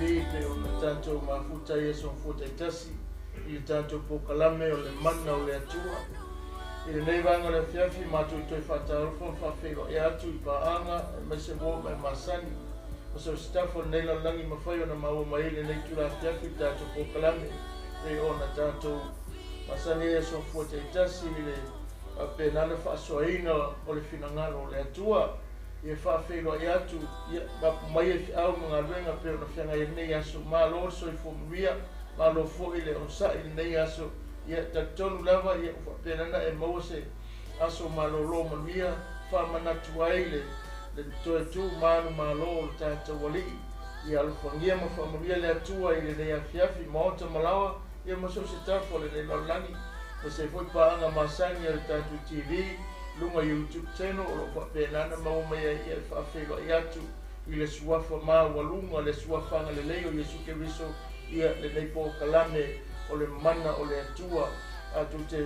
TV pe o na tātou mafuta ia son futa i tasi i le tātou pokalame o le mana o le atua. I le nei vanga le fiafi mātou i toi whātarofo whawhero e atu i paanga mai se mō mai masani. O so stafo nei la langi mawhai o na maua mai le nei tula fiafi tātou pokalame pe o na tātou masani ia son futa i tasi i le pe nana whaasoaina o le finangalo o le atua. Ia whawhero i atu, mai e au mga ruenga pero na whianga i nei aso malo so i whomuria, malo fo i le onsa i nei aso, ia tatonu lava ia whapenana e maua se aso malo lo manuia, whamanatu ai le Toetu manu malo o le tata wali, ia alufangia ma whamuria le atua i le nei afiafi, maota malawa, ia maso se tafo le nei laulangi, ma se foi paanga masani le tatu TV, lunga YouTube channel o lo penana mau mai ia whawhero i atu i le suafa maa walunga le suafanga le leo Yesu Keriso ia le nei pokalame o le mana o le atua atu te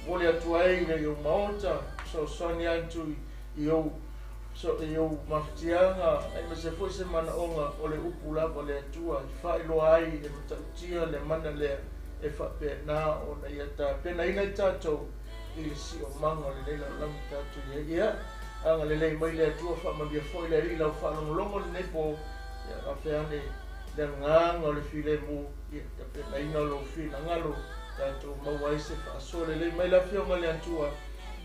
wole atua ei le iau maota so soni atu i au maftianga ai ma se foi se mana onga o le upu lava le atua i whailo ai e matautia le mana le e whapena o na ia ta pena ina i tātou i le si o manga le leila langi tātou ia anga le lei mai le atua whamambia foi le ri lau whalongolongo le nepo ia awheane le nganga o le while mu ia ta pena ina lo whina ngalo tātou mawai se whaaso le lei mai la whionga le atua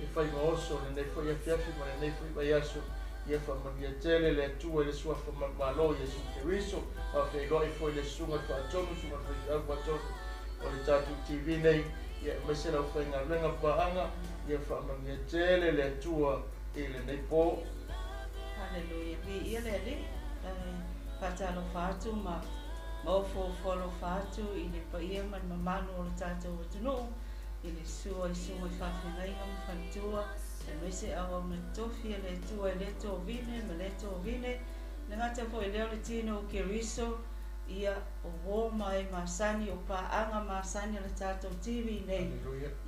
e whai maoso le nei foi a whiafi ma le nei foi vai aso ia whamambia tele le atua le sua whamalo Yesu Keriso whawhegoi foi le sunga whaatonu sunga whaatonu o le tātou TV nei ia mai se lau whainga renga paanga ia whamangia tele le atua i le nei pō. Halleluja. Ia le ali, whatalo whātu ma maofo wholo whātu i le paia man mamanu o le tātou atunu i le sua i sunga i whawhingainga ma whantua e mai se awa na tofi le atua i le tō vine ma le tō vine le ngata po i leo le tino o Keriso ia o wō mai masani o paanga masani le tātou TV nei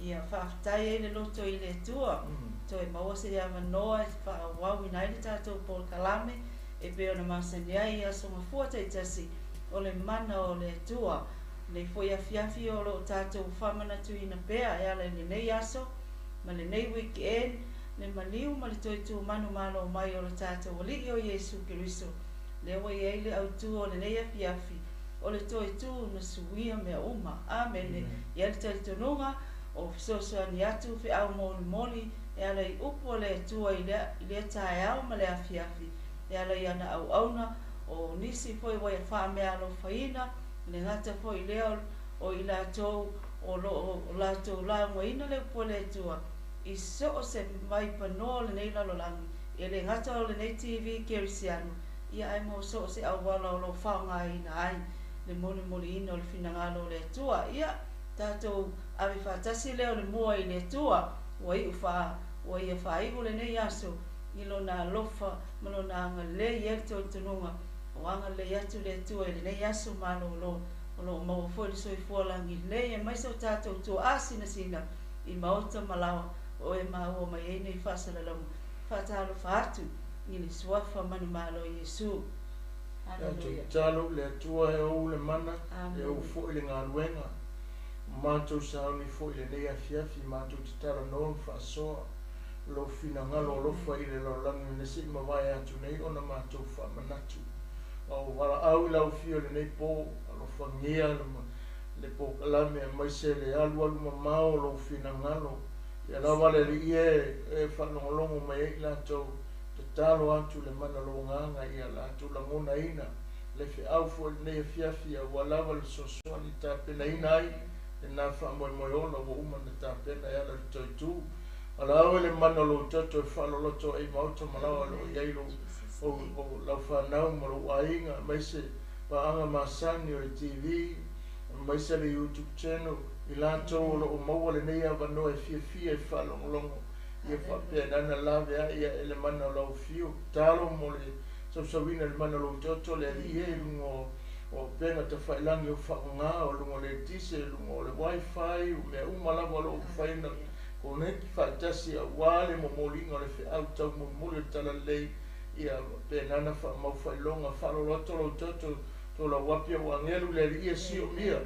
ia whaatai e le loto i le tua to e maua se ia manoa e whaawau i nai le tātou Paul Kalame e peo na masani ai ia songa fuata i tasi o le mana o le tua le foi a fiafi o lo tātou whamanatu i na pea e ala ni nei aso ma le nei weekend le maniu ma le Toetu manu malo mai o le tātou wali o Yesu Keriso le wa ye le autu o le nei afiafi o le Toetu na Suia mea uma amen ia le talitonunga o fesoasoani atu fe au moli e ala i upu le atua i le tae au ma le afiafi e ala i ana au auna o nisi foi wa ia wha mea alo whaina le ngata foi leo o i la tou o la tou la ngoina le upu le atua i so se mai panoa le nei lalolangi e le ngata o le nei TV Kerisiano ia ai mo so se awala o lo whaonga ina ai le moli ina o le finangalo le atua ia tātou awe whātasi leo le mua i le atua wa i uwha wa i a whaigo le nei aso i lo na lofa malo na anga le i erto i tununga o anga le atu le atua i le nei aso malo o lo maua foi le soi fualangi le e mai sau tātou tua asina sina i maota malawa o e maua mai e nei whasalalamu whātalo whaatu i le suafa manu malo Yesu. Halleluja. Talo le atua e o le mana e o fo i le ngaruenga. Mātou sauni fo i le nei afiafi mātou te tala noa whaasoa lo fina ngalo lo fa i le laulangi le si mawai atu nei ona mātou whamanatu. O wala au i lau fio le nei pō lo whangia le pō kalame a mai se le alu mamao lo fina ngalo. Ia lawa le li e whanongolongo mai e lātou talo atu le mana lo nganga ia la atu la ngona ina le fe au fo nei fiafi a walawa le sosoani ta pena ina ai le na fa mo ona wo uma na ta pena ia le Toetu ala au le mana lo toto e fa lo to e mauto malawa lo ia lo o la fa na mo lo ainga mai se pa anga masani o TV mai se le YouTube channel i la to lo mo le nei ava no e fia e fa longo ia whapea nana lawe a ia ele mana o lau fiu talo mo le sausawina le mana lo toto le ie lungo o penga te whailangi o whaunga o lungo le tise lungo o le wifi o mea umalawa lo whaina koneki whaitasi a wale mo molinga le whi au tau mo mule tala lei ia pe nana wha mau whailonga whalo roto lo toto tola wapia wa ngelu le ia sio mia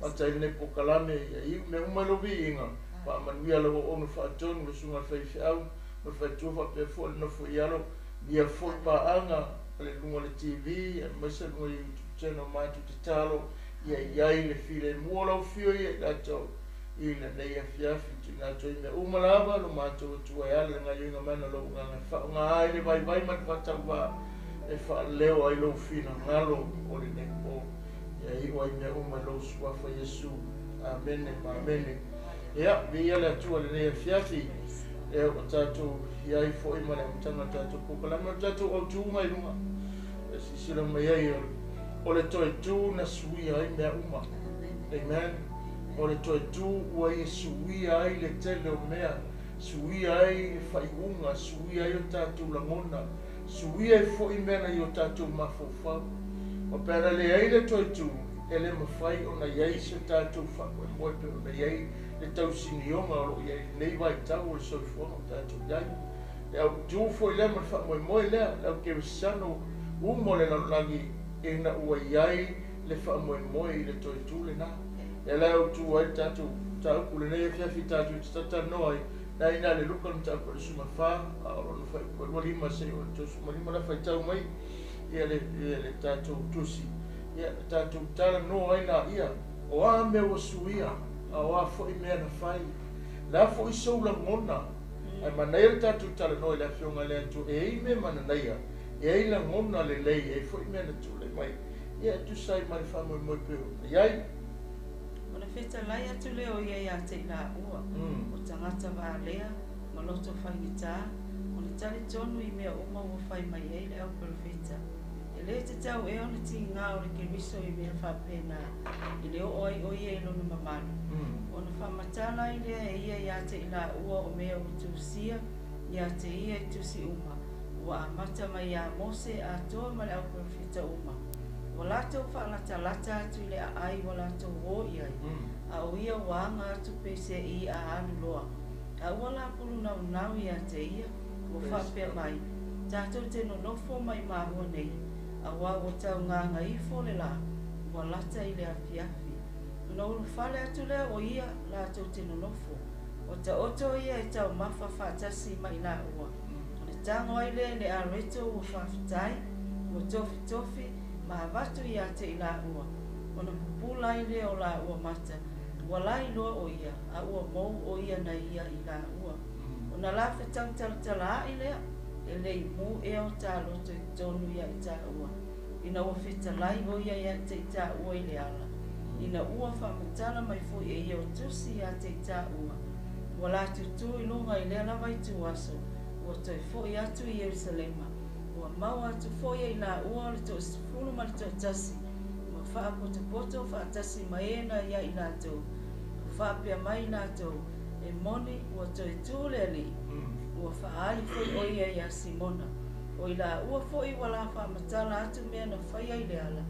ata ne pokalame ia i me umalo vinga pa manuia lo ono fa ton lo sunga fa au no fa tu fa pe fo no fo yalo ia fo pa anga le lunga le TV e masa no YouTube channel mai tu talo ia le file muolo fio ia dato ina nei afiafi na to me umalava lo mato tu ia le ngai nga mana lo nga fa nga ai le vai man fa tava e fa leo ai lo fina ngalo o le nepo ia i o me umalo sua fa Yesu amen amen ia via la tu le nei afiafi e o tato ia i fo i mana mtanga tato ko kala ma tato o tu mai lunga e si sila mai ai o le Toetu na Suia ai mea uma amen o le Toetu ua i Suia ai le tele o mea Suia ai e whaiunga Suia ai o tātou langona Suia ai fo i mena i o tātou mafofau o pēra le ai le Toetu e le mawhai o na iai se tātou whako e moe pe o na iai le tau sinionga o lo iai nei vai tau o le soifona o tātou iai e au tu fo i le ma whako e moe lea lau ke wisano umo le langi e na ua iai le whaamoemoe i le Toetu le nā. E leo tu ai tātou tau kule nei e whiawhi tātou i tata noai na ina le luka ni tātou le suma whā a oro no whai kua lua lima se o le tau suma lima la whai tau mai ia le tātou tusi ia le tātou tala noa ai na ia o a mea wa Suia a o a fo i mea na whai la fo i soula ngona ai manai le tātou tala noa i la whionga le atu e i me mana naia e ai la ngona le lei e fo i mea na tūle mai ia tu sai mai whamoe moe peo iai Ona feta lai atu leo ia ia te ila ua o tangata wa lea ma loto whaingita ona tali tonu i mea uma ua whai mai ei leo perfeta e le te tau e ona ti ngā o le kiriso i mea whapena i leo oi oi e lona mamanu ona whamatala i lea e ia te ila ua o mea o tusia ia te ia i tusi uma ua amata mai a Mose a toa ma leo perfeta uma Walato whaalata-lata atu i le ai walato o iai. A o ia wanga atu pese i a anu loa. A wala pulu nau i a te ia, o whapea mai. Tātou te nonofo mai mahua nei. A wā o tau nganga i fole la, walata i le afiafi. Una uru whale atu lea o ia, lātou te nonofo. O ta oto ia e tau mawha whaatasi mai la ua. O le tango ai le areto o whawhitai, o tofi, ma vatu ia te ila ua. Ona pupula i leo la ua mata. Walai loa o ia, a ua mou o ia na ia ila ua. Ona la whetau talatala i lea, e lei mu e o tā loto i tonu ia i tā ua. Ina ua whetalai o ia te i tā ua i le ala. Ina ua whamatala mai fui e ia o tusi ia te i tā ua. Wala tutu i lunga i lea lawa i tu aso, ua toi fui atu i Yerusalema. Ua mau atu foia i la ua le to sifunu ma le to tasi. Ua wha poto whaatasi mai ena ia i la tau. Ua wha mai la tau. E moni ua toi tūle li. Ua wha ai foi o ia i a Simona. O i la ua foi wala wha matala atu mea na whaia i le ala.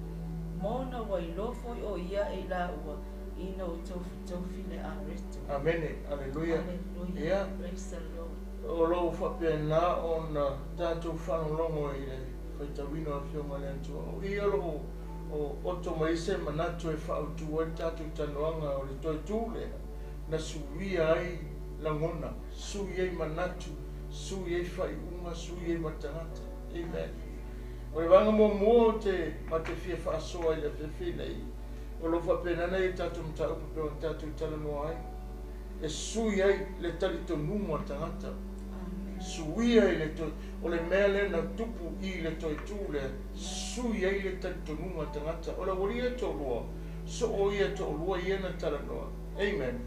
Mona wa i lo foi o ia i la ua. Ina o tofi le areto. Amene, aleluia. Aleluia. Praise the Lord. O lo whapena o na tātou whanolongo i le whaitawino a whionga le antua. O ia lo o oto maise manatu e whautua i tātou tanoanga o le Toetu le na Suia ai langona, Suia i manatu, Suia i whaiunga, Suia i matangata. Amen. O le wanga mua te mate fia whaasoa i le whiwhi nei. O lo whapena nei tātou mta upa peo tātou talanoa ai. E sui ai le tali tonunga tangata. Suia i le to o le mea le na tupu i le Toetu le sui ai le tali tonunga tangata. O le wari e to lua, so o ia to lua i ena talanoa. Amen.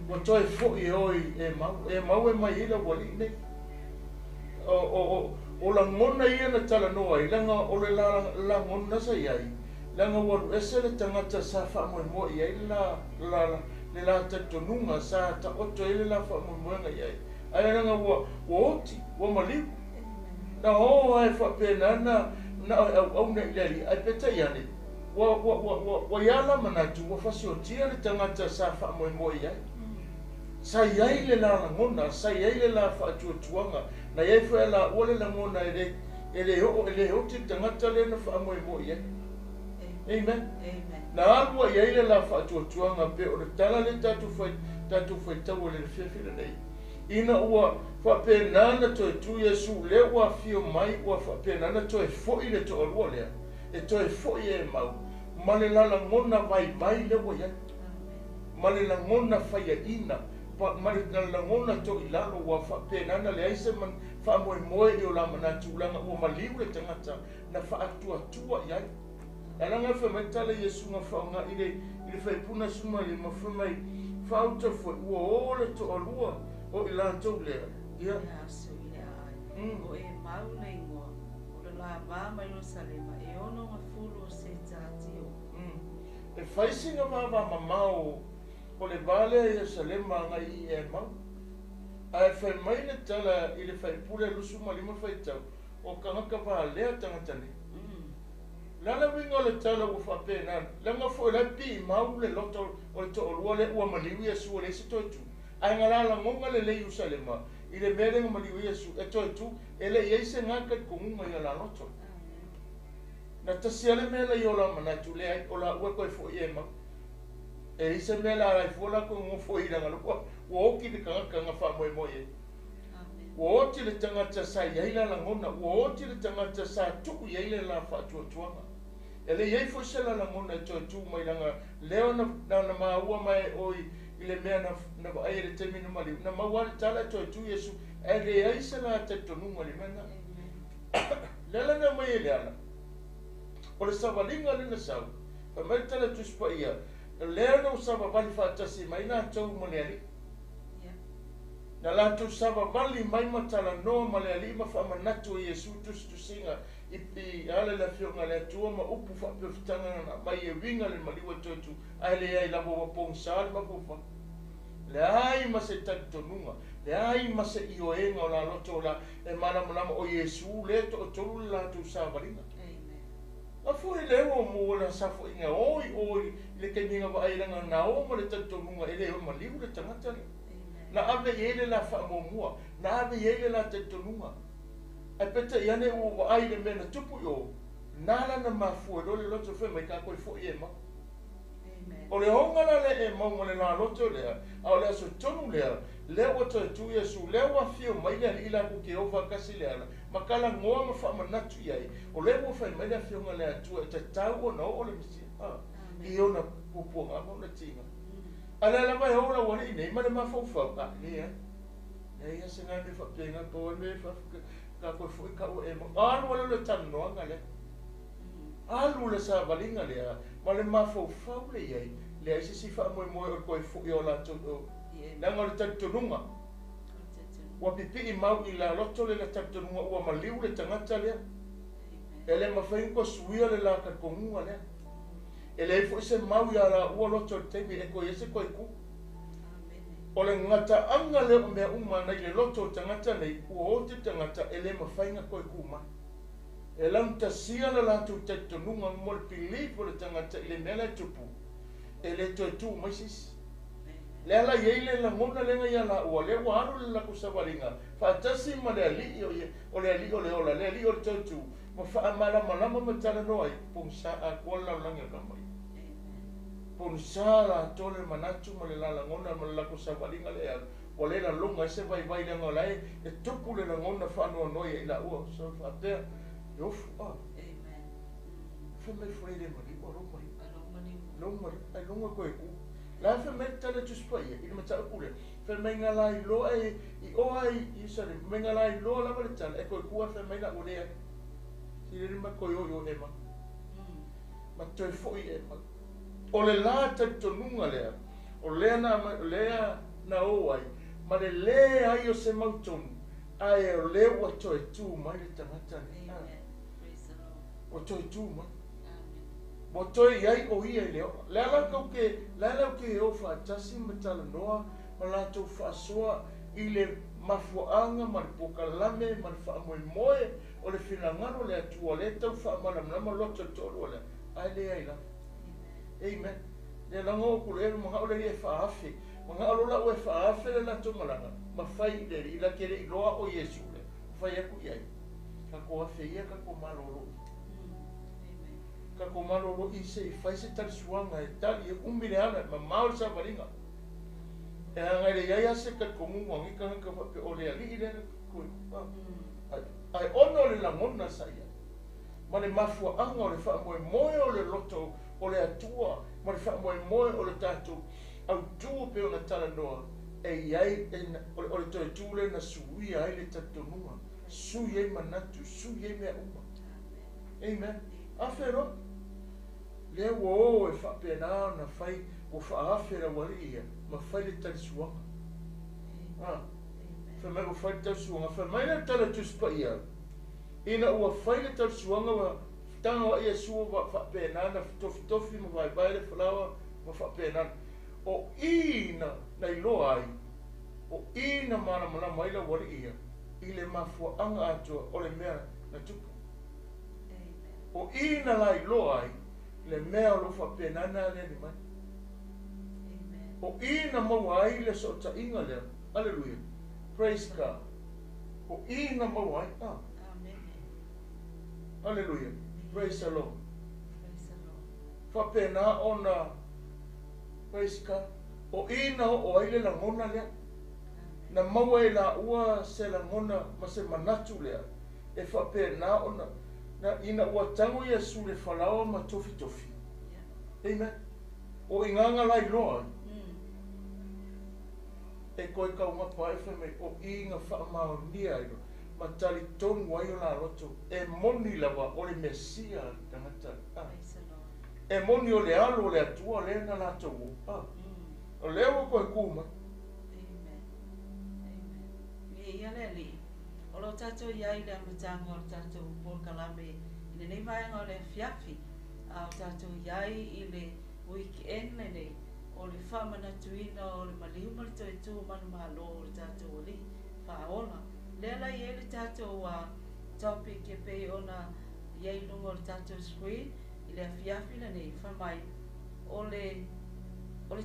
Wa toi fo i oi e mau e mai ila wali nei. O la ngona i ena talanoa i langa o le la ngona sa iai. Langa waru ese le tangata sa wha mo i ai le la tatonunga sa ta oto ele la wha moenga iai. Ai langa wa oti, wa maliku. Na ho ai wha pena na au na ileri, ai peta iane. Wa yala manatu, wa whasi o tia le tangata sa wha mo i ai. Sa iai le la ngona, sa iai le la wha tuanga, na iai wha la ole la ngona ele ho te tangata le na wha mo i ai. Amen. Amen. Na alua ia ile la whaatuatuanga pe o le tala le tatu whai tau le whiawhira nei. Ina ua whapenana Toetu Iesu le ua fio mai ua whapenana toe fo'i le to alua lea. E toe fo'i e mau. Male lala ngona vai mai le ua ia. Male la ngona whaia ina. Male lala ngona to ilalo ua whapenana le aise man whamoe moe i o la manatulanga ua maliu le tangata na whaatuatua iai. Alanga fa metala Yesu nga faunga ile faipuna suma le mafumai fauta fo ua ole to alua o ila to le ia Asu ile ai. O e maule ingoa. O le la mama Yerusalema e ono nga fulu se tatio. E faisinga vava mamao o le vale Yerusalema nga i e mau. A fai mai le tala ile faipule lusuma lima faitau o kangaka va lea tangatani. Lala winga le tala ua whapena, langa fo le pi mau le loto o le to'olua le ua maliu Iesu o le se Toetu. Ai ngala ngonga le Yerusalema, i le mele nga maliu Iesu e Toetu, e le ieise ngaka kongunga i la loto. Na tasia le mele i o la manatu le ai, o la ua koe fo i e mau. E ise mele a rai fola ko ngu fo i ranga lua, ua oki le kangaka nga wha moe moe e. Ua oti le tangata sa iaila la ngona, ua oti le tangata sa tuku iaila la whaatuatuanga. Ele iei fo sela la ngona e Toetu mai langa leo na maua mai oi i le mea na ai le teminu mali. Na maua le tala e Toetu Iesu e le iei sela te tonunga li mena. Lela na mai ele ana. O le savalinga le na sau. Pa mai tala tuspa ia. Leo na usava vali whaatasi mai na tau maleali. Na la tu sava vali mai matala no maleali ma whamanatu e Iesu tusinga. I ale la fionga le atua ma upu whapewhitanga na mai e winga le maliwa Toetu ai le ai labo wapong saad ma pufa le ai ma se takitonunga le ai ma se ioenga o la loto la e mana manama o Iesu le to o tolu la tu savaringa a fui le o mo la safo inga oi le keninga wa airanga na o ma le takitonunga ele o maliwa le tangata na ave ele la whamomua na ave ele la takitonunga ai peta iane ua ai le mena tupu yo nala na mafua lo le loto fe mai ka koe fo i e ma o le hongala le e maunga le la loto lea au le aso tonu lea le ua Toetu Iesu le ua fio mai le ila ku ke ova kasi le ala makala ngoa ma wha manatu iai o le ua fai mai le fionga le atua e te tau o nao o le misi i ona pupuanga mo na tinga ala la mai hola wani nei ma le mafau lea ia se ngai me whapenga po me whafuka ka koe fui ka o e mo alu ala le tanoanga le alu le sa valinga le ma le mafau le iai le aise si wha moe moe o koe fui o la tono nanga le takitonunga ua pipi i mau i la loto le takitonunga ua maliu le tangata lea e le mawhain ko Suia le la kakongunga lea e le fo se mau i ala ua loto le teimi e koe ese koe ku o le ngata anga le o mea uma nei le loto tangata nei ua o te tangata e le mawhainga koe kuma. E lam tasia la latu te tonunga mo le pilipo le tangata i le mea le tupu. E le Toetu maisis. Le ala iei le la ngona lenga ia la ua le ua anu le lako sawaringa. Whaatasi ma le ali o le ali o le ola, le ali o le Toetu. Ma wha amala malama matala noai, pungsa a kuala langi o kamai. Ponsala tole manatu ma le lalangona ma le lako savalinga le ala o le la longa e se vai le ngolai e tupu le langona whanua noia i la ua so whapea e ofu whamei freire mani o longmari ai longa koe ku la whamei tale tuspaia i le matau kule whamei ngala i loa i oa i sari whamei ngala i loa lava le tala e koe kua whamei na ulea si le rima koe o ema ma toi foi ema o le la takitonunga lea, o lea na oai, ma le lea ai o se mautonu, ai o lea ua Toetu mai le tangata ni. O Toetu mai. Mo toi iai o ia i leo. Lea lau ke e o whaatasi ma tala noa, ma lātou whaasoa i le mafuanga, ma le pokalame, ma le whaamoe moe, o le whinangaro le atua le tau whaamanamnama loto tolu le. Ai lea i la. Amen. Le lango ku le mo haole e faafe. Mo ngalo la o faafe le la tomalanga. Ma fai le ila kere i loa o Iesu le. Fai aku iai. Ka ko afe ia ka ko malolo. Amen. ka ko malolo I se I fai se tali suanga e tali e umile ana ma mau sa varinga e anga le ia se ka ko munga ka pe o le ali le ko ai ono le la mona sa ia ma le mafua anga o le fa moe o le loto o le atua ma le fa moe o le tatu au tu pe ona tala noa e iai o le Toetu le na suia ai le tatonua suia I manatu suia I mea uma amen afero le wo e fa pena na fai o fa afera wali ia ma fai le talisuanga fa me o fai le talisuanga fa mai le tala tu spa ia ina o fai le talisuanga wa tanga wa ia suo wa fa pena na tofi ma vai le flawa ma fa pena o ina na ilo ai o ina mana mana mai la wali ia I le mafua anga atua o le mea na tupu o ina la ilo ai le mea o lo fa penana le ni mai o ina mau ai le so ta inga le hallelujah praise God o ina mau ai hallelujah praise the Lord fa pena ona praise God o ina o ai le langona le na mau e la ua se langona ma se manatu le e fa pena ona na ina ua tango Yesu le falao ma tofi tofi amen o inganga lai loa e koe ka unga pae me o inga wha maonia ilo ma tali tonu wai o la roto e moni lawa o le Mesia tangata e moni o le alo o le atua le na la togo o leo koe kuma ia le li o lo tatou iai le amatanga o tatou Paul Kalame I nei vaenga o le fiafi a o tatou iai I le weekend le o le whamanatuina o le maliu ma le Toetu manu malo o le tatou li whaola lela I le tatou topic e pei ona iai lunga o le tatou screen I le fiafi le nei whamai o le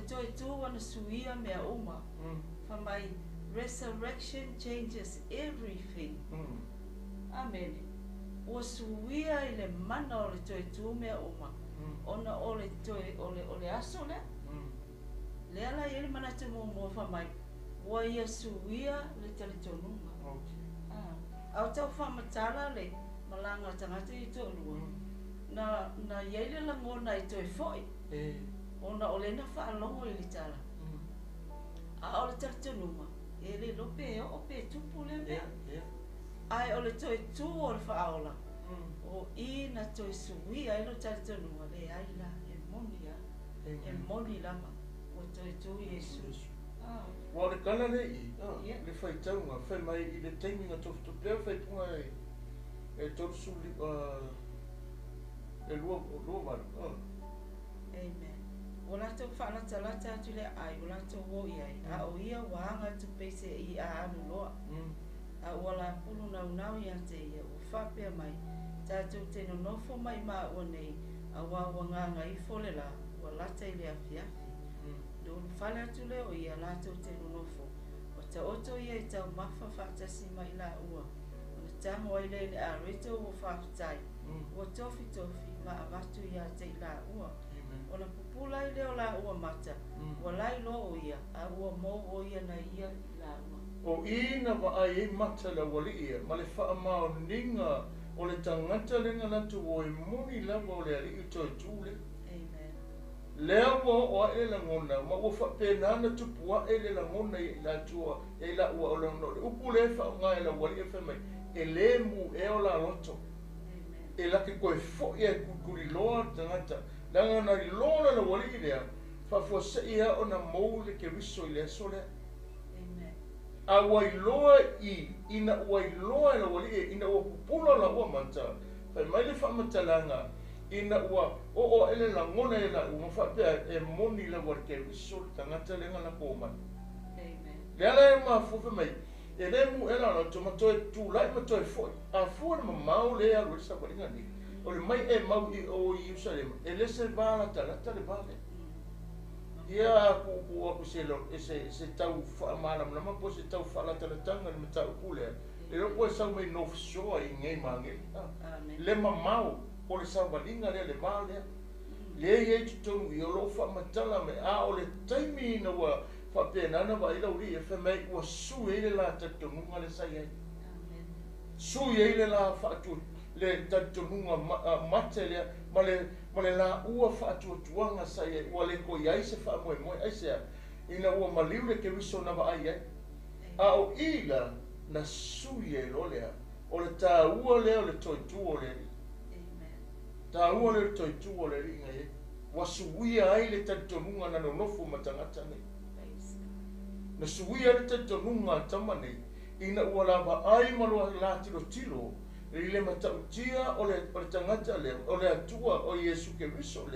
Toetu wana Suia mea uma whamai resurrection changes everything. Amen. O Suia I le mana o le Toetu mea uma. Ona o le aso le. Le ala I le mana te mo whamai. Wa ia Suia le talitonunga. Au tau whamatala le malanga tangata I tōlua. Na iai le langona I toi foi. Ona o le na whaalongo I le tala. A o le talitonunga. Ele lope o pe tupu le mea. Ai o le Toetu o le whaaola. O I na toi Suia I lo talitonunga le ai la e moni a. E moni lama. O Toetu Yesu. Wa le kala le I. Le whai taunga. Whai mai I le teiminga tofu pea whai punga e torusu e lua maru. Amen. O lato whanata atu le ai, o lato wo iai. A o ia wanga tu pese I a anu loa. A ua la pulu nau I ante ia, o whapea mai. Tātou te no nofo mai maa ua nei, a wawanganga I fole la, ua lata I le afiafi. Do whale atu le o ia lato te no nofo. O ta oto ia I tau mafa whatasi mai la ua. O na tango ai le a reto o whakutai. O tofi ma avatu ia te la ua. O na pupula I leo la ua mata. Ua lai lo o ia, a ua mo o ia na ia la ua. O ina wa ai mata la wali ia, ma le wha mao ninga o le tangata lenga natu o muni lawa o le ali I Toetu le. Amen. Lea o a e la ngona, ma ua wha penana tupua e le la ngona I la tua, e la ua o la ngona. Upu le wha ngā e la wali e whamai, e le mu e o la roto. E laki koe fo ia kukuri loa tangata. Langa na I lona la wali lea, fa se ia o na mou le ke riso I le aso lea. A wailoa ina wailoa la wali ina ua pupula la ua manta. Fai mai le whamatalanga, ina ua o ele la ngona e la ua whapea e moni la wali ke riso tangata lenga la kōmani. Le ala e maa fuwhi mai, e le mu e la to matoe tu lai matoe foi. A fuwa na mamau le a risa waringa ni. O le mai e mau I o Yerusalem, e le se vala talata le vale. Ia ku se lo se tau fa mala na ma po se tau fa la talatanga le tau kule. Le lo po sa mai no so I ngai mangi. Le mamau o le saumalinga le mā lea. Lea iei tutonu i o lo whaamatala me a o le taimi ina ua whapenana wa ila uri e whamei ua sui le la tatonunga le sai ai. Sui le la whaatu le tatonunga mate lea ma le la ua whaatuatuanga sai ai ua le ko iai se whaamoe moe ai sea ina ua maliu le ke wiso na wa ai ai. A o ila na sui lo lea o le tā ua lea o le toitu o le tā ua le toitu o le ringa e wa suia ai le tatonunga na nonofu matangata nei. Na suia le tatonunga tama nei ina ua lava ai malua la tilo i le matautia o le tangata lea o le atua o Iesu ke riso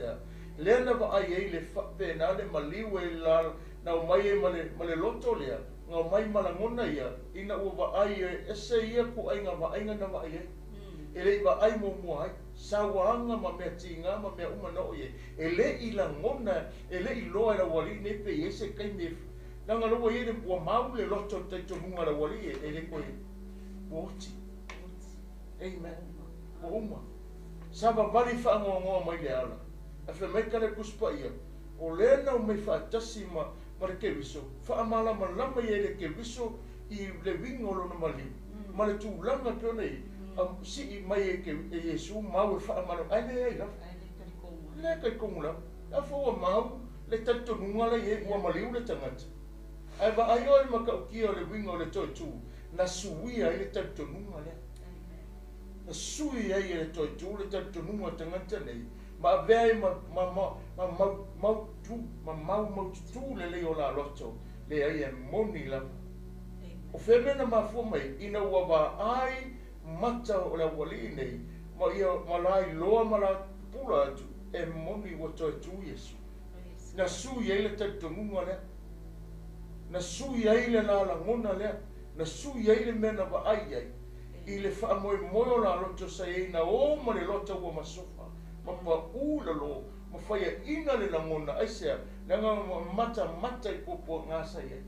lea na wa ai ei le whapena le maliu e la na o mai e male loto lea ngā mai malangona ia ina ua wa ai e ese ia ku ai ngā wa ainga na wa ai ei e le wa ai mo mua ai sawaanga ma mea tinga ma mea umana o ye e le i la ngona e le i loa e la wali ne pe ese kai me nanga loa i le ua mau le loto te tonunga la wali e le koe oti amen o uma saba vali whaangoa mai le ala a wha meka le kuspa ia o le na o mei whaatasi ma le kewiso whaamala ma lama i le kewiso i le wingolo na mali ma le tūlanga pio nei si i mai e Yesu mau e whaamala ai le ai la le kai kongula a fua mau le tatonunga le e ua maliu le tangata ai ba ai oi maka ukia o le wingo le toitu na suia i le tatonunga le na sui ai le toitu le tatonunga tangata nei ma vei mau tu le o la loto le ai e moni la o femena ma fu mai ina ua wa ai mata o la wali nei ma lai loa ma la pula atu e moni wa toitu Yesu na sui ai le tatonunga le na sui ai le la ngona le na sui ai le mena wa ai i le whaamoe moe o la loto sa e na o ma le loto ua masofa ma pa ula lo ma whaia ina le langona ai sea nanga mata i popo ngā sa e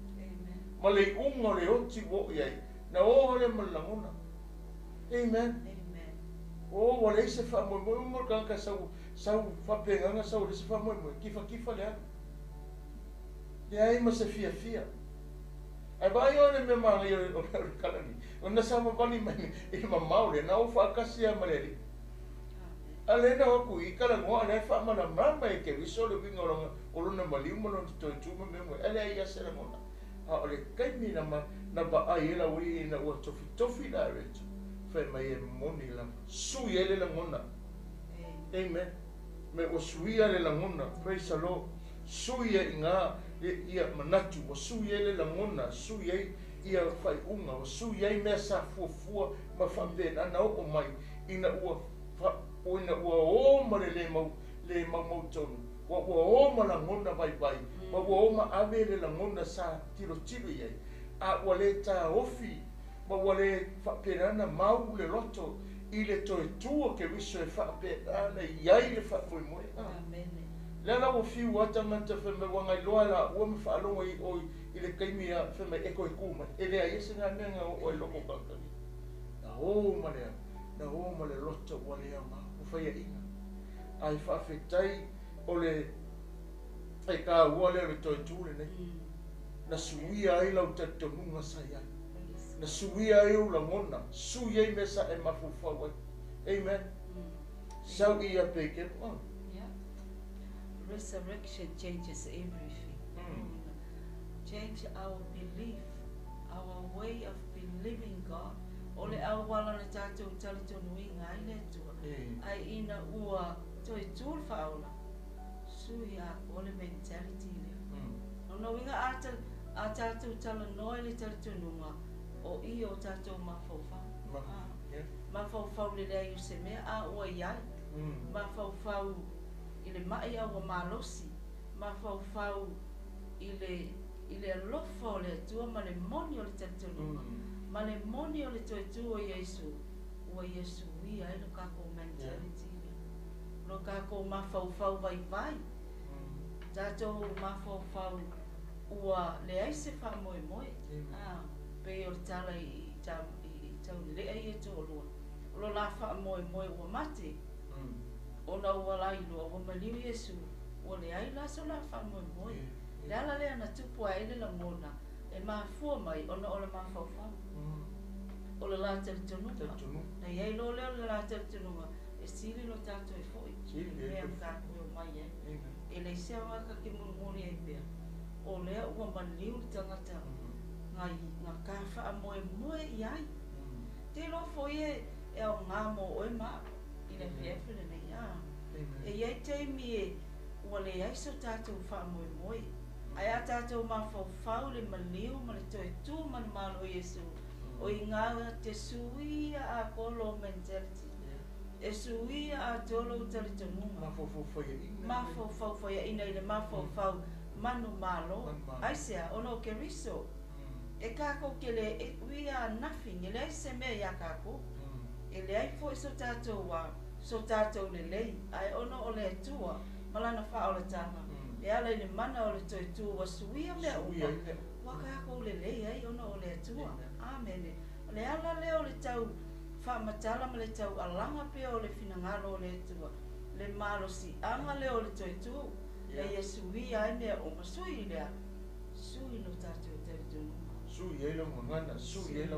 ma le unga le oti wo iai na o le ma langona amen o wale se whaamoe moe umor kanka sau whapenganga sau le se whaamoe moe kifa le ana le ai ma se fia ai vai ole me manga i o kalani o na sama vali mai i ma maule na o whaakasi a maleri ale na waku i kala ngoa na e whaamana mama e ke wiso le winga o luna maliu malo te toi tuma me moe ele ai asera mona a ole kaimi na ba ai ela ui na ua tofi la retu whai mai e moni la sui ele la ngona amen me o suia le la ngona praise the Lord suia i ngā ia manatu o sui ele la ngona sui ai ia whai unga o sui ai mea sa fuafua ma whapena na o mai ina ua o ma le mau tonu ua o ma la ngona vai ma ua o ma ave le la ngona sa tiro iai a ua le tā ofi ma ua le whapena mau le loto i le toe tua ke wiso e whapena iai le whapoimoe Lala o fiu atangata wheme wanga i loa la ua me whaalonga i le kaimi a wheme eko e kuma. E lea iese ngā menga o e loko kakari. Na o male lota ua lea ma o whaia inga. Ai whaafetai o le ai ka ua lea re toi tūle nei. Na suia ai lau tatonunga sai ai. Na suia ai u la ngona. Suia ai mesa e mafufau ai. Amen. Sau ia peke. Resurrection changes everything. Change our belief, our way of believing God. Ole au wala na tātou tali tonu i ngā ile tua. Ai ina ua toi tūl whaola. Suia ole mentality leo. No winga a tātou tala noi le tali tonunga o i o tātou mawhauwhau. Mawhauwhau le rei u se mea a ua iai. Mawhauwhau i le mai au malosi ma fau i le alofa o le atua ma le moni o le tatonunga ma le moni o le toetu o Iesu ua Iesu ia e lo kako mentality lo kako ma fau vai tatou ma fau ua le aise wha moe pe o le tala i tau le ai e tō lua lo la wha moe ua mate ona wala i lo o maliu Yesu o le ai la so la fa mo mo le ala le ana tupu ai le la mona e ma fu mai ona o le ma fa fa o le la te tonu na ye lo le la te tonu e sili lo tato e foi e am ka ko mai e le se wa ka ki mo mo e pe o le o maliu tangata ngai na ka fa mo mo e ai te lo foi e o ngamo o e ma i le fefe le nei a e iai te mi e ua le ai so tātou wha moi moi ai a tātou ma whau le maliu ma le toi tū ma le malo Yesu o i ngā te suia a kolo mentality e suia a tolo tali tanunga ma whau whaia ina i le ma whau manu malo ai sea ono ke riso e kako ke le e uia nothing e le ai se mea ia kako e le ai fo so tātou wa so tātou le lei ai ono o le atua malana wha o le tanga e ala le mana o le Toetu wa suia mea uma waka ko le lei ai ono o le atua amen le ala le o le tau wha matala ma le tau alanga pe o le finangalo o le atua le malo si anga le o le Toetu le ia suia ai mea uma sui lea sui no tātou te tunu sui e la mangana sui e la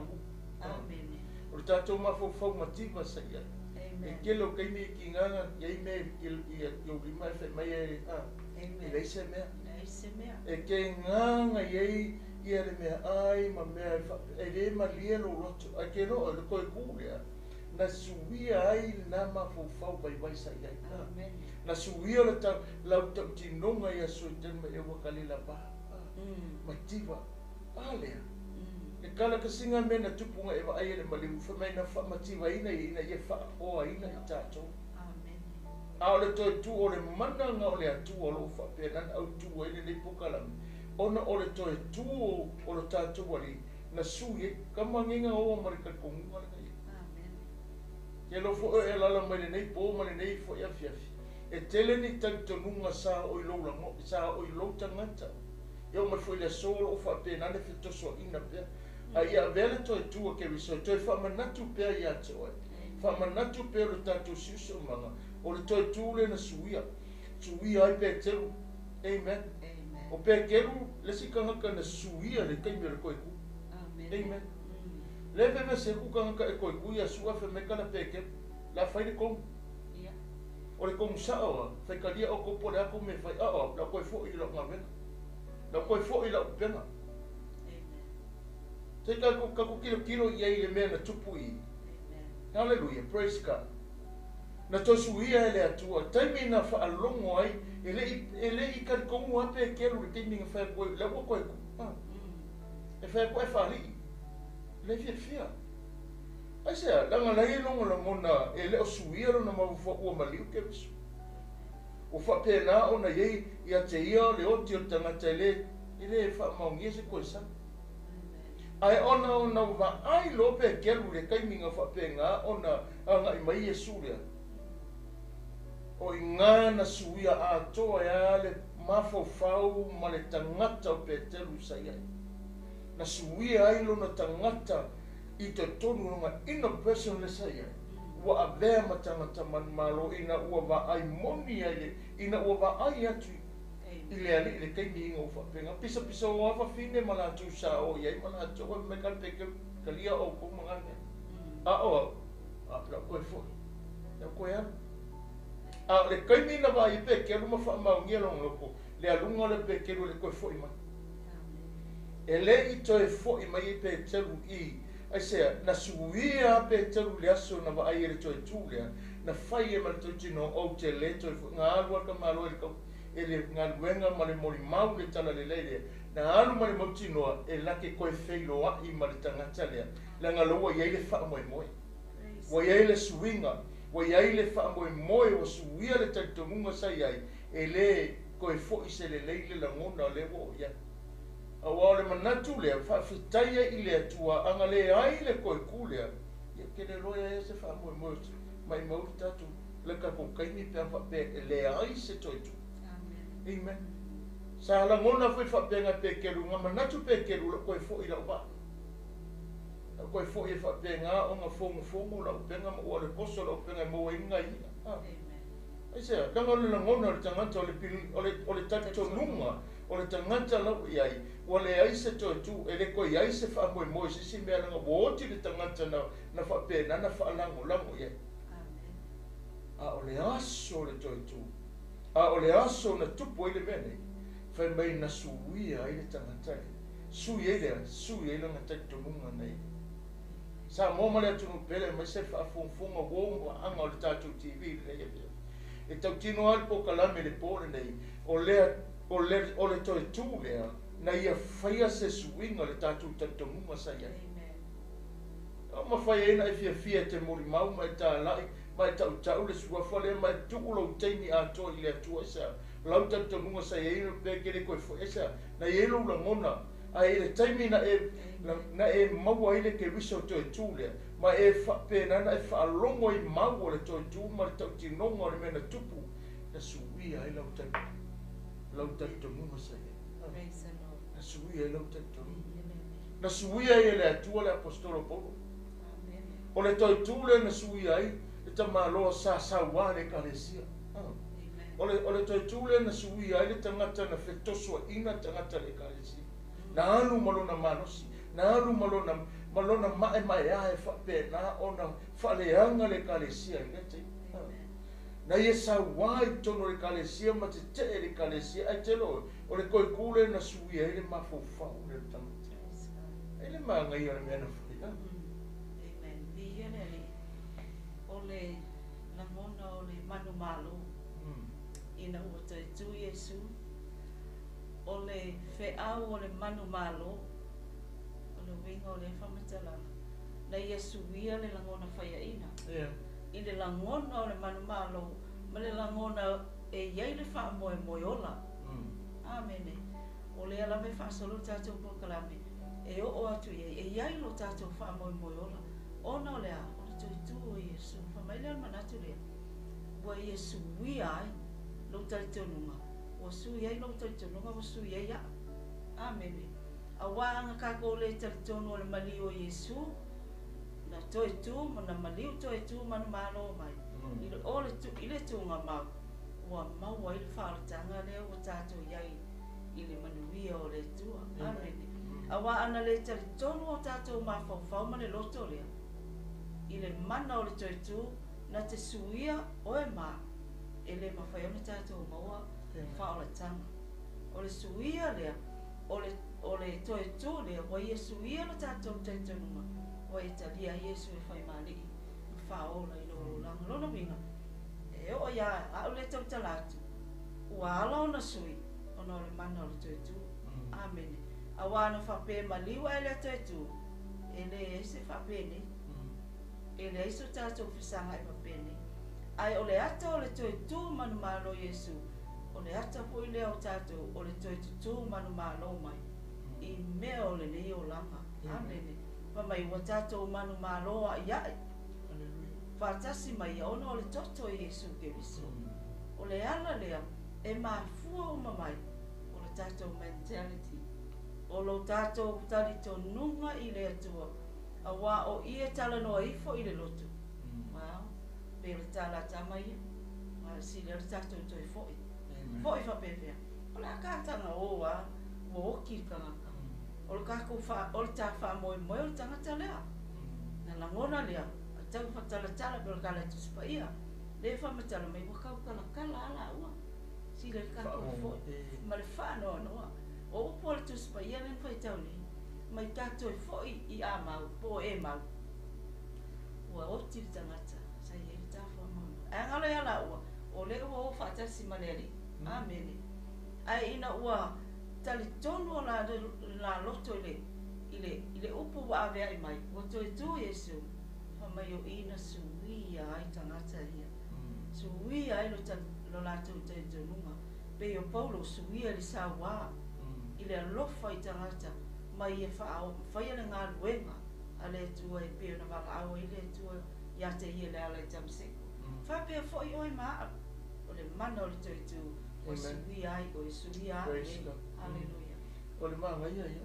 amen o le tātou mawhau mativa sa ia e kelo kai me ki nganga iai me i o lima e mai e i leise mea e ke nganga iai i ale mea ai ma mea e le ma lia lo roto a ke no le koe kūlea na suia ai na mawhau vai sa iai na suia le tau lau tau tinonga ia soi tenma e wakali la pa mativa alea e kala ka singa me na tupunga e ai le malimu fa mai na fa mativa ina ia fa o ina i tatou amen a le Toetu o le mana nga o le atu o lo fa pe nan au tu o le pokala ona o le Toetu o le tatou ali na sui ka manginga o marika kongu ala kai amen ke lo fo e la mai nei po mai nei fo ia fiafi e tele ni tantonunga sa o lo la mo sa o lo tangata eu ma foi le solo o fa pe nan e fito so ina pe ai a vele Toetu ke riso toi fa manatu pe ia toi fa manatu pe lo tatou siso manga o le Toetu le na suia ai pe telu amen o pe kelu le sikanga ka na suia le kai me le koe ku amen le ve se ku kanga ka e koe ku ia sua fe me kala pe ke la fai de kom o le kom sa o fe kalia o ko pole ako me fai la koe fo i lo ngavena la koe fo i lo pena te ka ku kilo ia le mea na tupu i hallelujah praise God na to suia ele atua taimi na fa alongo ai ele i ka kongu ape kelu le taimi nga fa ko la ko e fa ko fa li le fia ai se la nga lai longo la mona ele o suia na ma fo o maliu ke bisu o fa pena ona ye ia te ia le o tio tanga tele ele fa ma ngi se ko sa ai ona va ai lo pe kelu le taimi nga fa penga ona anga i mai Yesu le o inga na suia a toa e le mafofau ma le tangata o petelu sa iai. Na suia ai lo na tangata i te tonu nga ina person le sa iai. Ua avea ma tangata man malo ina ua va ai moni ai ina ua va ai atu i le ali le kaimi inga ufa penga. Pisa o awa fine ma la tu sa o iai ma la tu me kalpeke kalia o kumangane. La koe fo. La koe anu. Le kaimi na va i pe ke luma fa maungia loko le alunga le pe ke le koe foi mai e le i toe foi mai i pe telu i ai sea na suia pe telu le aso na va ai le toe tu le na fai e mal tino o te le toe nga alua ka malo ele nga luenga ma le moli mau le tala le leile na alu ma le motino e la ke koe feilo a i ma le tangata le la nga loa i le fa moi wa i le suinga wa iai le wha moe o suia le tautongunga sa iai e le koe fo i se le leile la ngona le wo ia. A wao le manatu lea wha whitaia i le atua anga le ai le koe kulea ia ke le loia e se wha moe mai mauri tatu le ka kokaini pe wha pe le ai se Toetu. Amen. Sa la ngona wha penga pe keru nga manatu pe keru la koe fo i la upa. Koe fo i wha penga o nga fongu la upenga ma ua le poso la upenga mo inga ia. Ai se, langa le langona o le tangata o le pili, o le tato nunga, o le tangata lau iai, o le ai se Toetu, e le koe ai se wha moe moe, se mea langa wooti le tangata na wha pēna, na wha lango lango iai. A o le aso le Toetu, a o le aso na tupu i le mene, whai mai na suia i le tangata e. Suia i le langa tato nunga nei. Sa mo male atunu pele, mai se wha funga wonga anga o le tato TV le nei e. E tau tino al po kalame le pōre nei, o le Toetu lea, na ia whaia se suinga le tātou tatongunga sa ia. O ma whaia ena e fia te mori mau, mai tā lai, mai tau tau le suafa lea, mai tuku lau teini atoa i le atua esa, lau tatongunga sa ia ino pēkere koe fo esa, na ia ilo langona, a e le taimi na e maua ile ke wiso Toetu lea, ma e pēna na e whaalongo i mau o le Toetu, ma le tau tinonga o le mena tupu, na suia i lau tatongunga sa ia. Na suia i lau tatongunga. Na suia i le atua le apostolo Paulo. O le Toetu le na suia i, e ta maloa sa sawa le kalesia. O le Toetu le na suia i le tangata na whetosua ina tangata le kalesia. Na alu malona manosi, na alu malona mai ae whapena o na whaleanga le kalesia i le te. Na ia sawa i tono le kalesia ma te te le kalesia ai te loe. O le koe kule na suia i le mafofau le tangata. E le maanga i ale mea na whaia. Amen. Via le o le langona o le manu malo. Ina ua Toetu Iesu. O le wheau o le manu malo. O le winga o le whamatalanga. Na ia suia le langona whaia ina. I le langona o le manu malo. Ma le langona e iei le wha moe moe ola. Amene. O le ala me whaasolo tātou pokalame. E o atu iei. E iei lo tātou wha moe moe ola. Ona o le a. O le Toetu o Iesu. Whamaile al manatu lea. Wa Iesu wia ai. Lo taitonunga. Wa sui ai lo taitonunga. Wa sui ai a. Amene. A waanga kako le taitonu o le mali o Iesu. Na Toetu. Na mali o Toetu manu malo mai. I le tunga mau. Wa mau ai le whaaratanga lea o tātou iai. I le manuia o le tua. Amene. A wa ana le taitonu o tātou mawhauwhau ma le loto lea. I le mana o le Toetu. Na te suia o e maa. E le mawhai ona tātou maua. Whaoratanga. O le suia lea. O le Toetu lea. Wa ia suia lo tātou taitonunga. Wa e talia Iesu e whai maaliki. Whaola i lo langa lona winga. E o ia au le tau talatu. Ua ala ona sui. Ona o le mana o le Toetu. Amene. A wana whape maliwa e le Toetu. E le ese whape ne. E le iso tātou whisanga e whape ne. Ai o le ata o le Toetu manu malo Iesu. O le ata po i lea o tātou. O le Toetu manu malo mai. I mea o le nei o langa. Amene. Pa mai ua tātou manu malo a iai. Whātasi mai ona o le toto Iesu ke viso. O le ala lea. E mafua o mamai. O le tātou mentality. O lo tātou tari tonunga i le atua. A wā o ia tala noa ifo i le lotu. Wow. Pe le tala tama ia. Ma si le tātou toi foi. Foi whapepea. O le akatanga o wa. Wa oki kangaka. O le kako o le tā wha moe moe o le tangata lea. Na langona lea. A tau whatala tala pe le kala tuspa ia. Le whamatala mai wakau kala kala ala ua. Si le kako foi. Ma le whanoa noa. O upo le tuspa ia len whai tau ni. Mai tātou e foi i a mau, po e mau. Ua oti le tangata, sa i e le tāwha mau. A ngale ala ua, o le ua o whaatasi maneri. Amene. Ai ina ua tali tonu o la loto i le upo wa avea i mai. Ua Toetu Iesu, whamai o ina suia ai tangata ia. Suia ai lo lātou taitonunga. Pe o Paulo suia li sa wā. I le alofa i tangata. Mai e whaia le ngā luenga a le tua e peo na waka awa i le tua i ate i le ala i tamseko. Whapea fwoi oi maa o le mana o le Toetu o sui ai o e sui ai. Halleluja. O le maa ngai ai.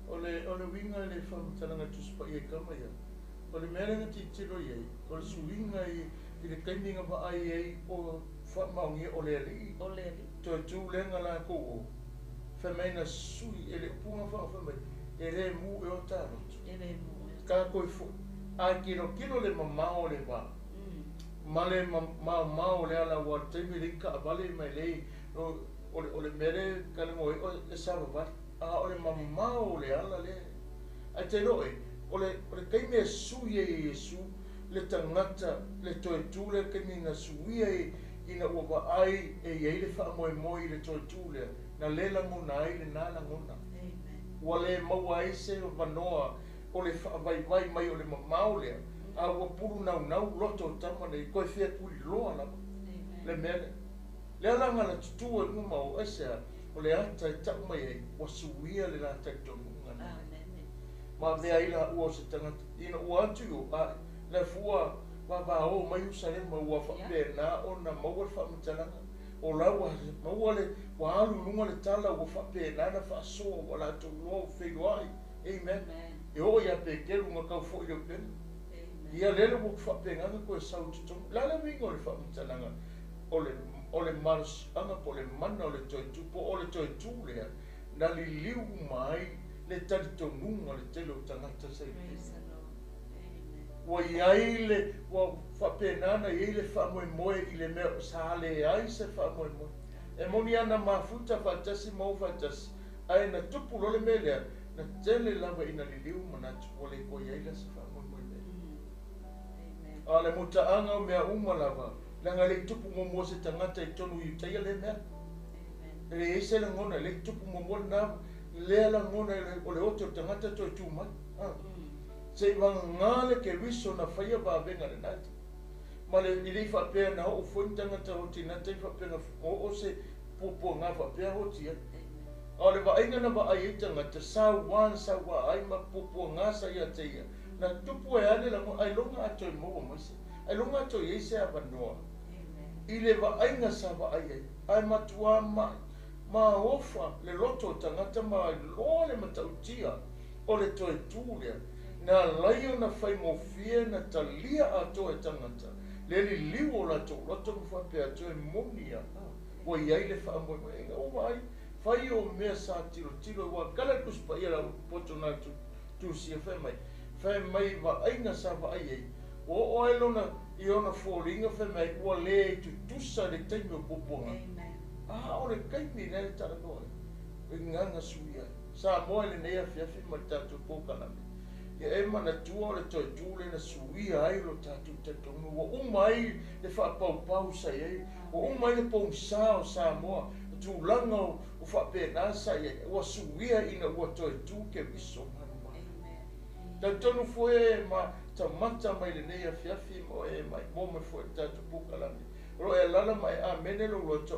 O le winga i le whamatalanga tuspa i e kama ia. O le merenga ti tiro i ai. O le suinga i I le kaininga wa ai ei o whamaungi o le ali. O le ali. Toetu lenga la ko o. Whamaina sui e le upunga whamai. E le mu e o tārotu. E le mu e o Ka koe fu. A kilo le mamao le wa. Male mamao le ala wa teimi rinka a vale mai lei. O le mere kalengo e sawa wa. A o le mamao le ala le. A te roe. O le kaime e sui e Yesu. Le tangata, le Toetu le kaninga Suia ina ua waai e iei le whaamoe le Toetu le na le langona ai le nā langona. Ua le maua ai se wanoa o le whaavai mai o le mamau lea a ua puru nau loto tama nei koe whia puri loa lama. Le mele. Le alanga la tutua inga mau esea o le ata e tau mai ei ua Suia le la taitonunga na. Ma mea ila ua se tangata. Ina ua atu yo a le fua wa o mai Jerusalema ua whapena o na maua whamitalanga o laua maua le wa alu lunga le tala ua whapena na whaasoa wa la tu loa o whairoai. Amen. E o ia pekelu nga kau fo ilo pena. Ia lele ua whapenganga koe sau tutonga. Lala wingo le whamitalanga o le mars anga po le mana o le Toetu po o le Toetu lea na li liu mai le talitonunga le telo tangata sa wa iaile wa whapenana iaile whamoemoe i le mea sale ai se whamoemoe. E moni ana mafuta whatasi mau whatasi. Ai na tupu lole melea na tele lava ina liliu manatu o le ko iaile se whamoemoe mea. A le mutaanga o mea uma lava. Langa le tupu momo se tangata i tonu i taia le mea. Le eise la ngona le tupu momo na lea la ngona o le oto tangata to tu mai. Se ngale ke riso na faia ba venga le nati. Ma le ili fa pe na o fontanga ta o tina te fa pe na o se popo nga fa pe o tia. O le ba inga na ba ai tanga te sa wan sa wa ai ma popo nga sa ia te ia. Na tupu e ale la mo ai longa ato mo mo se. Ai longa ato ye se aba noa. Ile ba inga sa ba ai ai matua ma ofa le loto tangata ma lo le matautia o le Toetu lea. Na laio na whai mo fie na talia ato e tangata. Le li liwo la to loto mo whape ato e monia. Wa iai le wha moe moe. Enga o mai, whai o mea sa tiro wa kala kuspa ia la poto na tu sia whai mai. Whai mai wa ainga sa wa ai ei. O ailona i ona fōringa whai mai ua le tu tusa le teime o poponga. O le kaimi le tara noe. E nganga Suia. Sa moe le nea fiafi ma tatu pōkanami. Ia e mana tua o le Toetu le na Suia ai lo tatu te tonga. Wa umai le whaapau sa iei. Wa umai le pōngsa o Samoa. Tūlanga o whapena sa iei. Wa Suia ina ua Toetu ke viso manu mai. Ta tonu fue ma tamata mai le nea fiafi mo e mai. Mo me fue tatu pukalami. Ro e lala mai a mene lo loto.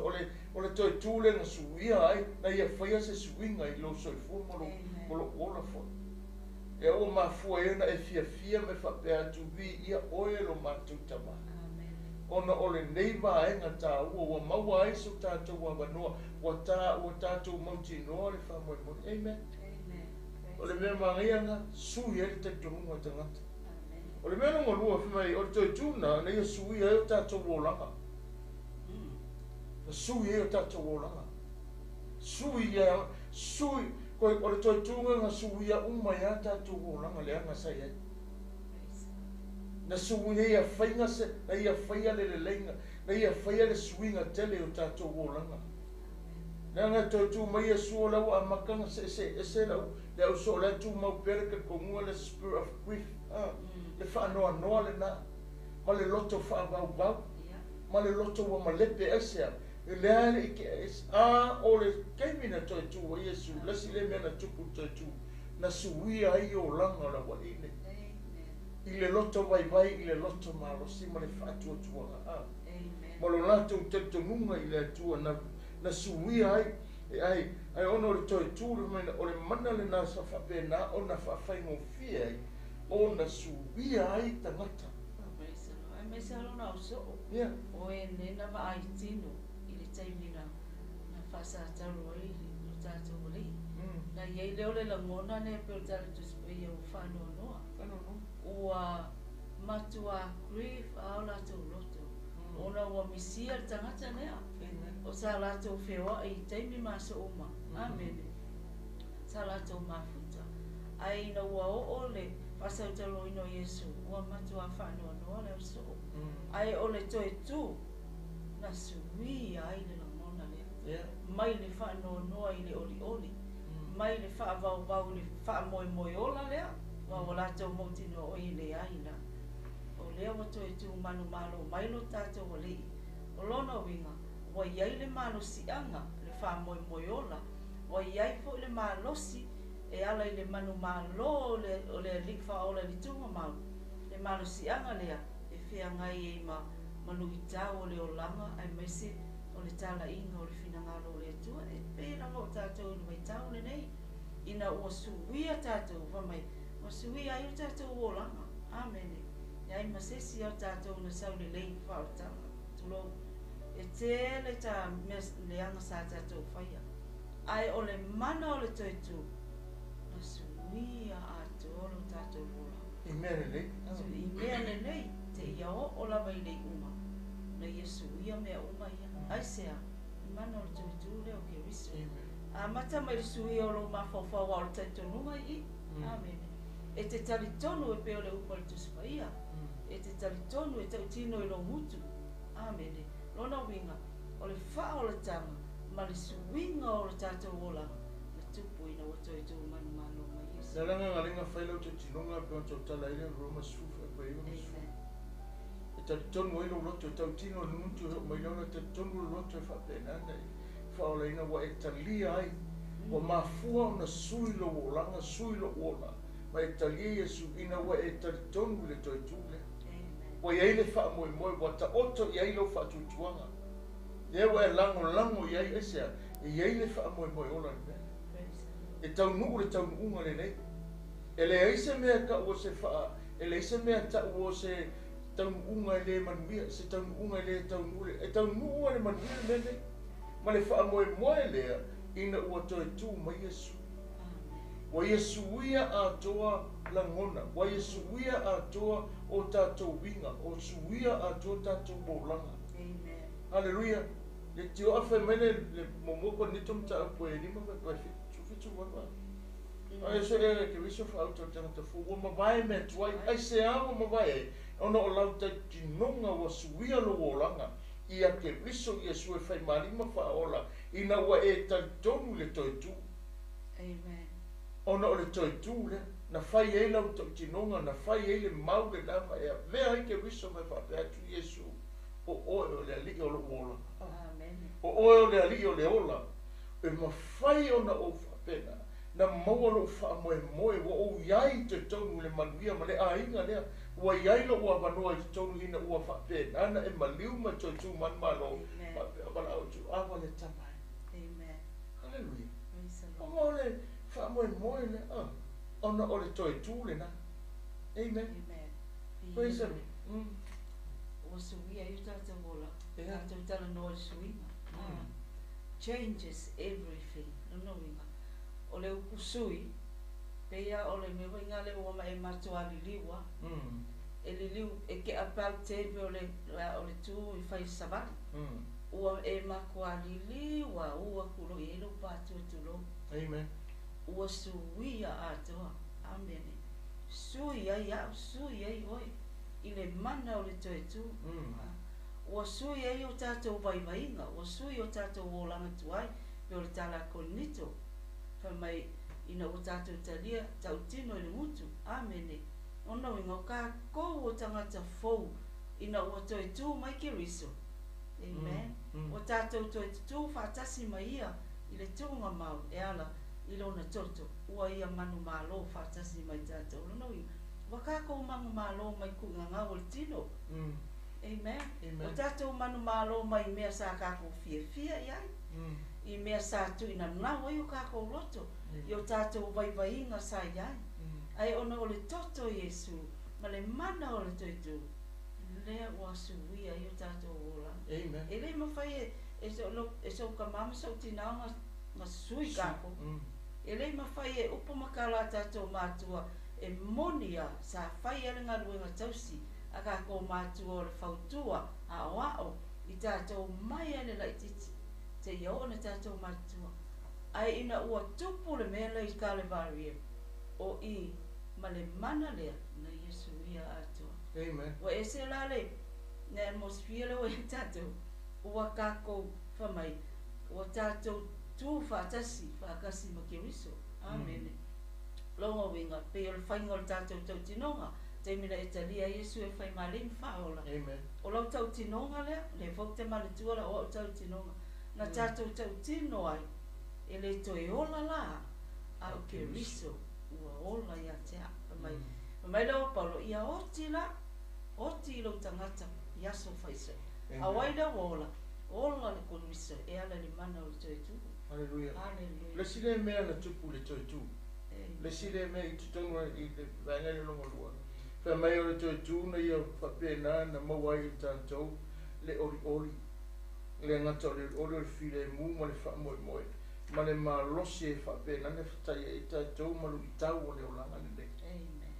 O le Toetu le na Suia ai. Na ia whaia se suinga i lo soifu mo lo ola fo. E o mafua e na e fia me whapea tu vi ia oe lo matu tama. Ona ole nei vaenga tā ua maua ai so tātou wa wanoa wa tātou mauti noa le whamoe moni. Amen. Ole mea mangianga sui e te tonunga tangata. Ole mea nunga lua whimai o le Toetu na ia sui e o tātou wolanga. Sui e o tātou wolanga. Sui ko o le Toetu nga Suia uma ia tātou wolanga le anga sai ai. Na Suia ia whainga se, na ia whaia le lenga, na ia whaia le suinga tele o tātou wolanga. Na ngā Toetu mai e sua lau a makanga se lau, le au so le tu mau pereka kongua le spirit of grief, le whaanoa noa le na, ma le loto whaabau, ma le loto wa malepe esea, le ale ike o le keimina Toetu wa Iesu, lasi le mea na tupu Toetu, na Suia ai o langa la wa ine. I le loto vai i le loto malosi ma le whaatua tuanga. Ma lo lato te tonunga i le atua na Suia ai ono le Toetu o le mana le nasa whapena o na whawhaingo fia ai o na Suia ai tangata. Mai se alona o so o e nena wa ai tino i le taimina na whasataru ai no tātou wali. Na iei leo le langona ne pe o tala tuspe o whanoa noa. Ua matua grief ao la tau roto. Ona ua misia le tangata nea. O sa lātou whewa i teimi māsa oma. Amen. Sa lātou mafuta. Ai na ua o le pasau te loino Yesu. Ua matua whanua noa le so. Ai o le Toetu. Na sui ai le langona lea. Mai le whanua noa i le oli oli. Mai le whaavau vau le wha moi ola lea. Wa o lātou mauti no o i le aina. O lea wa Toetu manu malo mai lo tātou o lei. O lona winga. Wa iai le malo sianga, le wha moi ola. Wa iai fo le malosi, e ala i le manu malo o le li wha ola li tunga mau. Le malo sianga lea, e whea ngai e manu i tau o le olanga, ai mese o le tala inga o le finangalo o le atua. E pēra mo tātou ni mai tau le nei. Ina ua suia tātou, wa mai, wa suia ai o tātou o olanga. Amene. Iai masesi au tātou na sau le lei wha o tanga. Tulou. E tele ta leanga sa tātou whaia. Ai o le mana o le Toetu, na suia a tōro tātou rola. I mea le lei. I mea le lei, te ia o la mai lei uma. Na ia suia mea uma ia. Ai sea, i mana o le Toetu leo ke riso. A mata mai le suia o lo mawhawhawa o le taitonunga i. Amen. E te tali tonu e peo le upa le tuspaia. E te tali tonu e tau tino i lo mutu. Amen. Lona winga, o le wha o le tanga, ma le suinga o le tātou ola, na tupu ina o Toetu manu malo mai Yesu. Nā ranga ngā ringa whailau te tinonga pēo tau tala ile roma sufa e koe iwa sufa. E tali tonu ilo loto, tau tino le mutu heo mai leona te tonu loto e whapena nei. Wha o leina wa e talia ai, wa mafua o na sui lo olanga, sui lo ola. Ma e talia Yesu ina wa e tali tonu le Toetu le. Wa iai le wha moe moe, wa ta oto iai lo wha tutuanga. Ia wa e lango iai esea, e iai le wha moe moe ola ni mea. E tau nuu le tau nuunga le nei. E le eise mea ka ua se wha, e le eise mea ta ua se tau nuunga e le manuia, se tau nuunga e le tau nuule. E tau nuunga le manuia le nei. Ma le wha moe moe lea, ina ua Toetu ma Yesu. Wa Yesu ia a toa langona, wa Yesu ia a toa o tātou winga, o suia a toa tātou bolanga. Amen. Hallelujah. Le tio awhai mene le momoko nitom ta apu e lima kai fitu wapa. Ai so e ke wiso fa auto tangata fu wa mawai me tuai, ai se ama mawai e, ona o lau ta tinonga wa suia lo bolanga, ia ke wiso Yesu e whai marima fa ola, ina wa e talitonu le Toetu. Amen. Ona o le Toetu le, na whai e lau tau tinonga, na whai e le mau le nama ea, mea ai ke wiso me whapea tu Yesu, o oe o le ali o le ola. Amen. O oe o le ali o le ola, e ma whai ona o whapena, na maua lo wha moe moe, wa o iai te tonu le manuia, ma le ainga lea, wa iai lo ua wanoa i te tonu ina ua whapena, ana e maliu ma Toetu man malo, whapea wala o tu, awa le tamai. Amen. Hallelujah. Praise the O Lord. mo le wha moe moe le, ona o le Toetu le na. Amen. Amen. Praise the Lord. O suia i tātou ola. Yeah. Tātou tala no le suinga. Changes everything. No winga. O le upu sui, pea o le mewa inga le wama e matua li liwa. E li liu, e ke apau tepe o le tu i whai savali. Ua e makua li liwa, ua kulo i elo pātua tulo. Amen. Ua suia atoa. Amen. Sui ai au, sui ai oi. I le mana o le Toetu. Ua sui ai o tātou vaivainga, ua sui o tātou o langa tuai, pe o le tala konito. Pa mai ina o tātou talia, tau tino i le mutu. Amene. Ona winga o kā kou o tangata fou, ina o Toetu mai ke riso. Amen. O tātou Toetu whātasi mai ia, i le tunga mau, e ala, i lona toto. Ua ia manu malo whātasi mai tātou. Ona winga. Waka ko manu malo mai kunganga o le tino. Amen. O tātou manu malo mai mea sa kako fia iai. I mea sa tu ina nawa i o kako loto. I o tātou vaivainga sa iai. Ai ona o le toto Yesu, ma le mana o le Toetu. Lea ua suia i o tātou ola. Amen. E le mawhai e so ka mama sa utinao nga sui kako. E le mawhai e upo makala tātou mātua. E monia sa whai alenga ruenga tausi aka ko mātua o le whautua a wao I tātou mai ane lai te iau ana tātou mātua. Ai ina ua tupu le mea lai kāle varia o I ma le mana lea na Yesu ia atua. Amen. Wa e se la le na atmosphere le o i tātou ua kako whamai ua tātou tū whātasi whākasi ma ke riso. Amen. Longa winga pe o le whainga o le tātou tau tinonga te mina e talia Yesu e whai malim whaola. Amen. O lau tau tinonga lea, le fok te male tuala o tau tinonga. Na tātou tau tino ai, e le toi ola la, au ke riso, ua ola ia te a. Mai lau Paulo, ia oti la, oti ilo tangata, yaso whaisa. A waida ola, ola le kon riso, e ala li mana o le Toetu. Hallelujah. Hallelujah. Le sile mea na tupu le Toetu. Le sile mea I tutonga I le vangele longa lua. Fa mai o le Toetu na ia whapena na mawai I tātou le ori ori. Le ngata le ori ori file mu ma le wha moe moe. Ma le ma losi e whapena ne whatai I tātou ma lu I tau o le olanga ne le. Amen.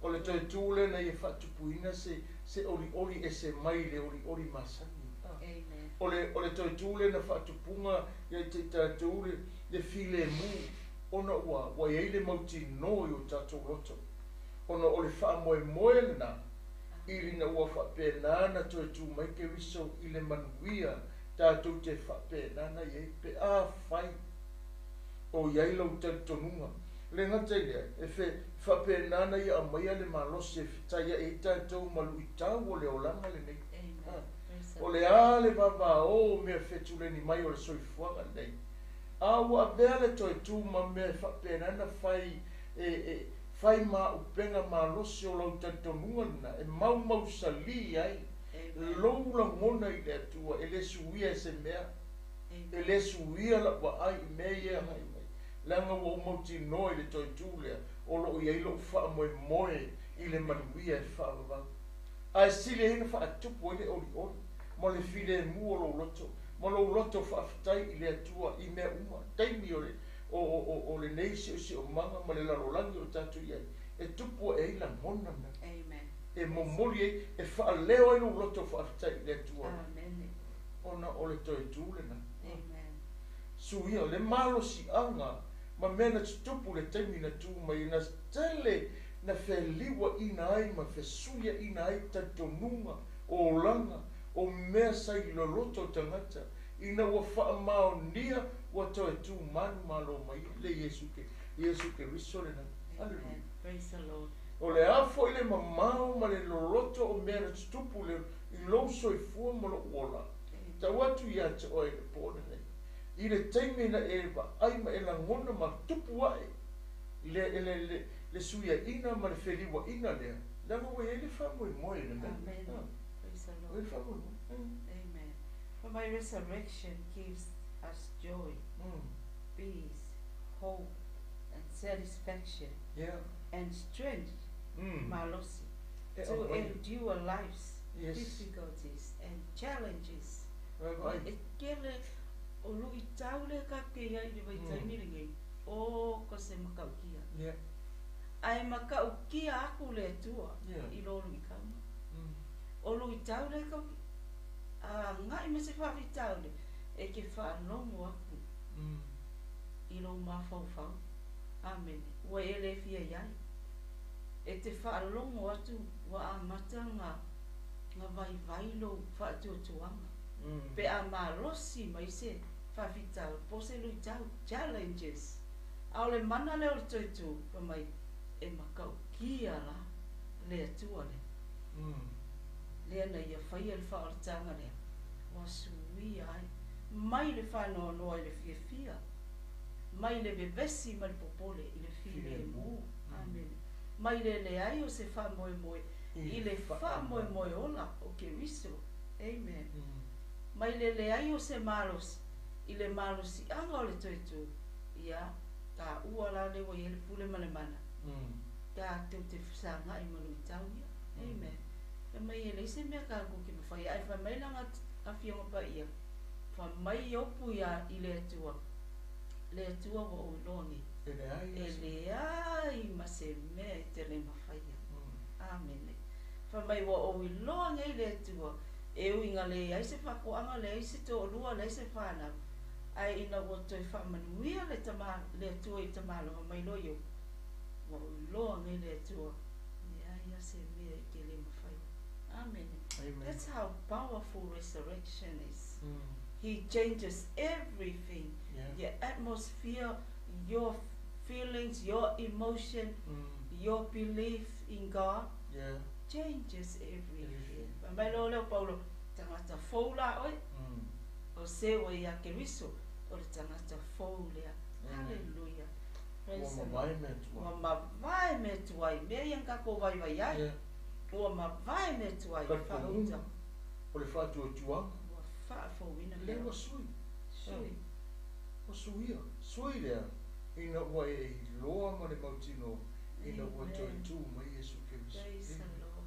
O le Toetu le na ia whatupuina se ori ori e se mai le ori ori masani. Amen. O le Toetu le na whatupunga ia te tātou le file mu. Ona wa ia le mauti no I o tātou roto. Ona o le wha moe moe na I rina ua whapena na Toetu mai ke riso I le manuia tātou te whapena na iei pe a whai o iei lau tautonunga. Le ngata ia e whapena na ia mai le malose e whitaia e tātou malu I tau o le olanga le nei. O le a le vava o mea whetule ni mai o le soifuanga nei. A ua vea le Toetu ma mea whapena na whai whai ma upenga ma losi o lau tantonunga na e mau sali ai lou la ngona I le atua e le suia e se mea e le suia la wa ai mea ia hai mai langa wa umauti no I le Toetu lea o lo iei lo wha moe moe I le manuia e wha wavang a sile hina wha atupu I le ori ori mo le file mu o lo loto mo lo loto wha aftai I le atua I mea uma taimi o le neisi o si o manga ma le larolangi o tatu iai e tupu e ila mona na Amen. e momoli e whaaleo ilo loto whaafitai le atua Amen. ona o le Toetu le na Amen. Suia le malo si anga ma mena tupu le taimi na tu mai na tele na wheliwa ina ai ma whesuia ina ai tatonunga o langa o mea sai loloto tangata ina ua whaamao nia ua Toetu manu malo mai le Yesu ke riso le na. Amen. Praise the Lord. O le afo I le mamao ma le loloto o mea na tupu le I lou soifua ma lo uola. Ta watu ia te oe le pōne nei. I le teime na e wa ai ma e la ngona ma tupu wae. Le suia ina ma le wheliwa ina lea. Langa ua e le whamoe moe le mea. Amen. Praise the O Lord. le whamoe moe. Amen. For my resurrection gives us joy, peace, hope, and satisfaction, Yeah. and strength, malosi, E to awai. endure life's Yes. difficulties and challenges. Awai. E kele o lui taule ka ke ia I vai taimi ringi o ko se makaukia. Yeah. Ai makaukia aku le tua Yeah. I lo lui kama. O lui taule ka a ngai me se whawi taule e ke whanongo aku I lo mawhauwhau. Amen. Ua ele fia iai. E te whaalongo atu wa a mata ngā vai lo whaatuatuanga. Pe a malosi mai se whawhitau, po se lui tau, challenges. Au le mana leo le Toetu, pa mai e makau kia la, le atua le. Lea na ia whaia le whaaratanga lea. Wa suia ai. Mai le whanau noa I le fia fia. Mai le bebesi ma le popole I le fia mu. Amen. Mai le ai o se wha moe moe. I le wha moe moe ola o ke riso. Amen. Mai le ai o se malos. I le malos I anga o le Toetu. Ia, ka ua la le wa I le pule ma le mana. Ka teu te whasanga I manu I tau ia. Amen. E mai ele se mea ka kuki me whai. Ai wha mai langa a whionga pa ia. Wha mai opu ia I le atua. Le atua wa o longi. E le ai ma se mea I te le mawhaia. Amen. Whamai wa o I loa ngai le tua. E uinga le ai se whakoanga le ai se tō lua le se whanau. Ai ina o toi whamanuia le tama le tua I tamalo mai loio. Wa o I loa ngai le tua. Ia se mea I ke le mawhai. Amen. Amen. That's how powerful resurrection is. He changes everything. Your atmosphere, your feelings, your emotion, your belief in God changes everything. Mai lo leo Paulo tangata foula oi. O se o ia ke riso o le tangata foulea. Hallelujah. Praise the Lord. Wa mawai me tuai. Mea yang kako vai vai ai. Wa mawai me tuai. Whauta. O le whātua tuanga. Wa whaafouina. Lewa sui. Sui. O suia. Sui lea. Ina ua e loa ma le mautino. Ina ua Toetu mai Yesu Kiriso. Praise the Lord.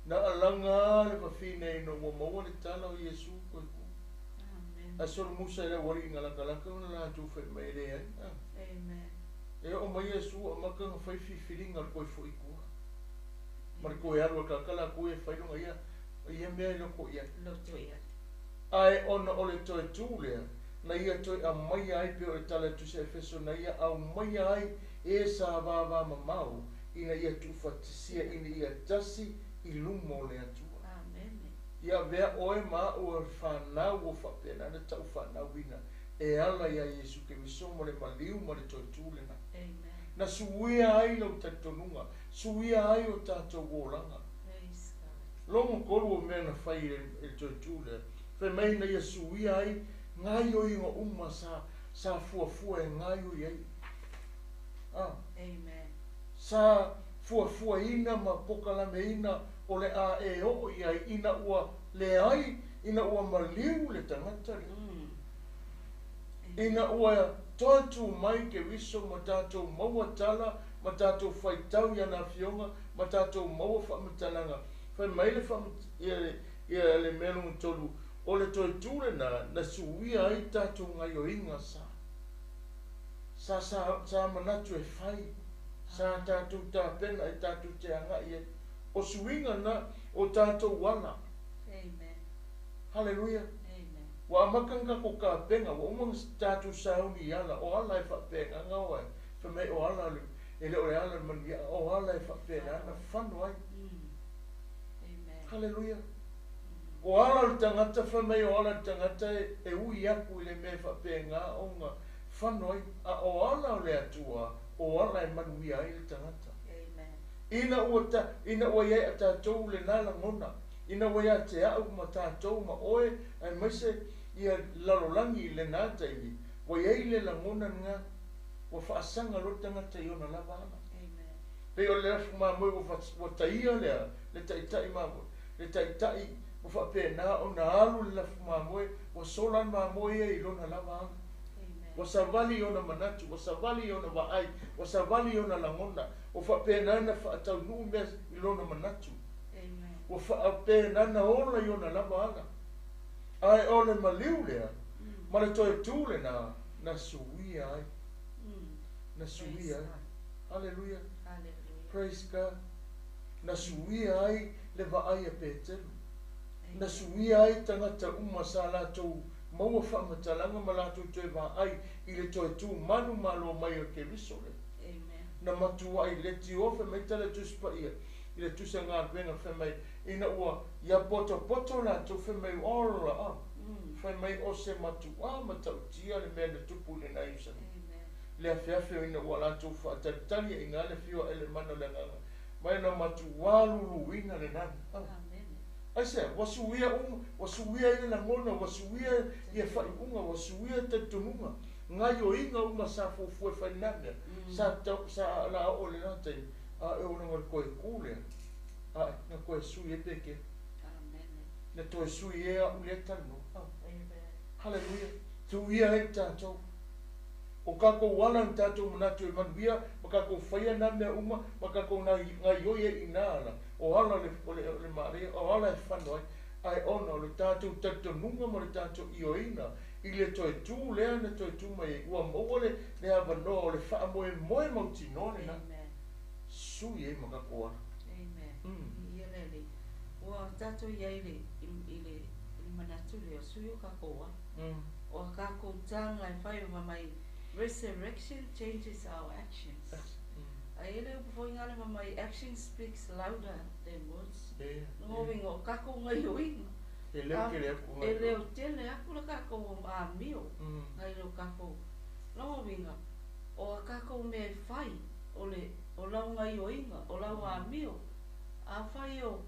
Na alanga le whawhine ina ua maua le tala o Yesu koe ku. Amen. A solo musa ila wari inga lakalaka una la tu whai mai rea. Amen. E o mai Yesu a maka nga whai whiwhiringa koe fo ikua. Mari koe arua kakala koe whainunga ia. Ia mea ilo ko ia. Loto ia. Ai ona ole Toetu lea. Na ia toi a mai ai pe o le tala tu se efeso na ia au mai ai e sa vava mamau ina ia tu fatisia ina ia tasi I lumo le atua. Amen. Ia vea oe ma o whanau o whapena na tau whanau ina e ala ia Yesu ke misomo le maliu ma le Toetu le na. Amen. Na suia ai lau tatonunga, suia ai o tātou wōlanga. Praise God. Longo koru o mea na whai e Toetu le, whai mai na ia suia ai ngai o inga uma sa fuafua e ngai o iai. Amen. Sa fuafua ina ma pokalame ina o le a e o iai ina ua le ai, ina ua maliu le tangata le. Ina ua Toetu mai ke wiso ma tātou maua tala, ma tātou whaitau ia na fionga, ma tātou maua whamatalanga. Whai mai le ia le melungu tolu, o le Toetu le na suia ai tātou ngai o inga sa. Sa manatu e whai, sa tātou tāpena e tātou te anga ia. O suinga na o tātou wala. Amen. Hallelujah. Amen. Wa amakanga ko ka penga wa umang tātou sauni ala o ala e whapenga ngawa. Whamei o ala ele o ala man o ala e whapenga na whanu ai. Amen. Hallelujah. O ala le tangata whamei o ala tangata e ui aku le me whapenga o nga whanu ai. A o ala le atua o ala e manui ai le tangata. Amen. Ina ua iai a tātou le nala ngona. Ina ua ia te au ma tātou ma oe ai maise ia lalolangi le nāta iwi. Wa iai le langona nga wa whaasanga lo tangata i ona lava ana. Amen. Pei o le afu ma moe wa taia lea, le taitai ma moe. Le taitai wa whapena o na alu le afu ma moe, wa solan ma moe i lona lava ana. Wa savali ona manatu, wa savali ona waai, wa savali ona langona. O whapena na whaatau nuu mea i lona manatu. Amen. Wa whaapena na ola i ona lava ana. Ai ole maliu lea, ma le Toetu le na suia ai. Na suia ai. Hallelujah. Hallelujah. Praise God. Na suia ai le vaai a Petelu. Na suia ai tangata uma sa lātou maua whamatalanga ma lātou te vaai i le Toetu manu malo mai o ke riso le. Amen. Na matua ai le ti ofe mai tala tuspa ia. I le tusa ngā venga whamai ina ua ia poto lātou whamai ola a. Whamai o se matua ma tau tia le mea le tupu le naisana. Le awhiawhio ina ua lātou whaataritari i ngā le whio ele mana le nganga. Mai na matua lulu ina le nana. Amen. Aise, wasuia i la ngona, wasuia i a whai unga, wasuia te tununga. Ngai o inga unga sa fofue whainanga. Sa la o le nātei. A e ona ngai koe kūlea. A nga koe sui e peke. Amen. Na toe sui e a ule tano. Amen. Hallelujah. Tu ia e tātou. O kako wala n tātou manatu e manuia, ma kako whaia na mea uma, ma kako ngai oia i nāla. O ala le maarea, o ala e whanoi, ai ona o le tātou tatonunga mo le tātou ioina. I le Toetu lea na Toetu mai ua maua le awanoa o le wha moe Amen. mautinone na. Sui e maka koa. Amen. Ia lele. Ua tato ia ile manatu le o sui o kakoa. O kako tanga e whai o mamai resurrection changes our actions. A ele upu foi ngale mamai action speaks louder than words. Ngo wingo o kako ngai o inga. Ele o tele aku la kako o maamio. Ngai lo kako. Ngo winga o a kako me whai o lau ngai o inga, o lau maamio. A whai o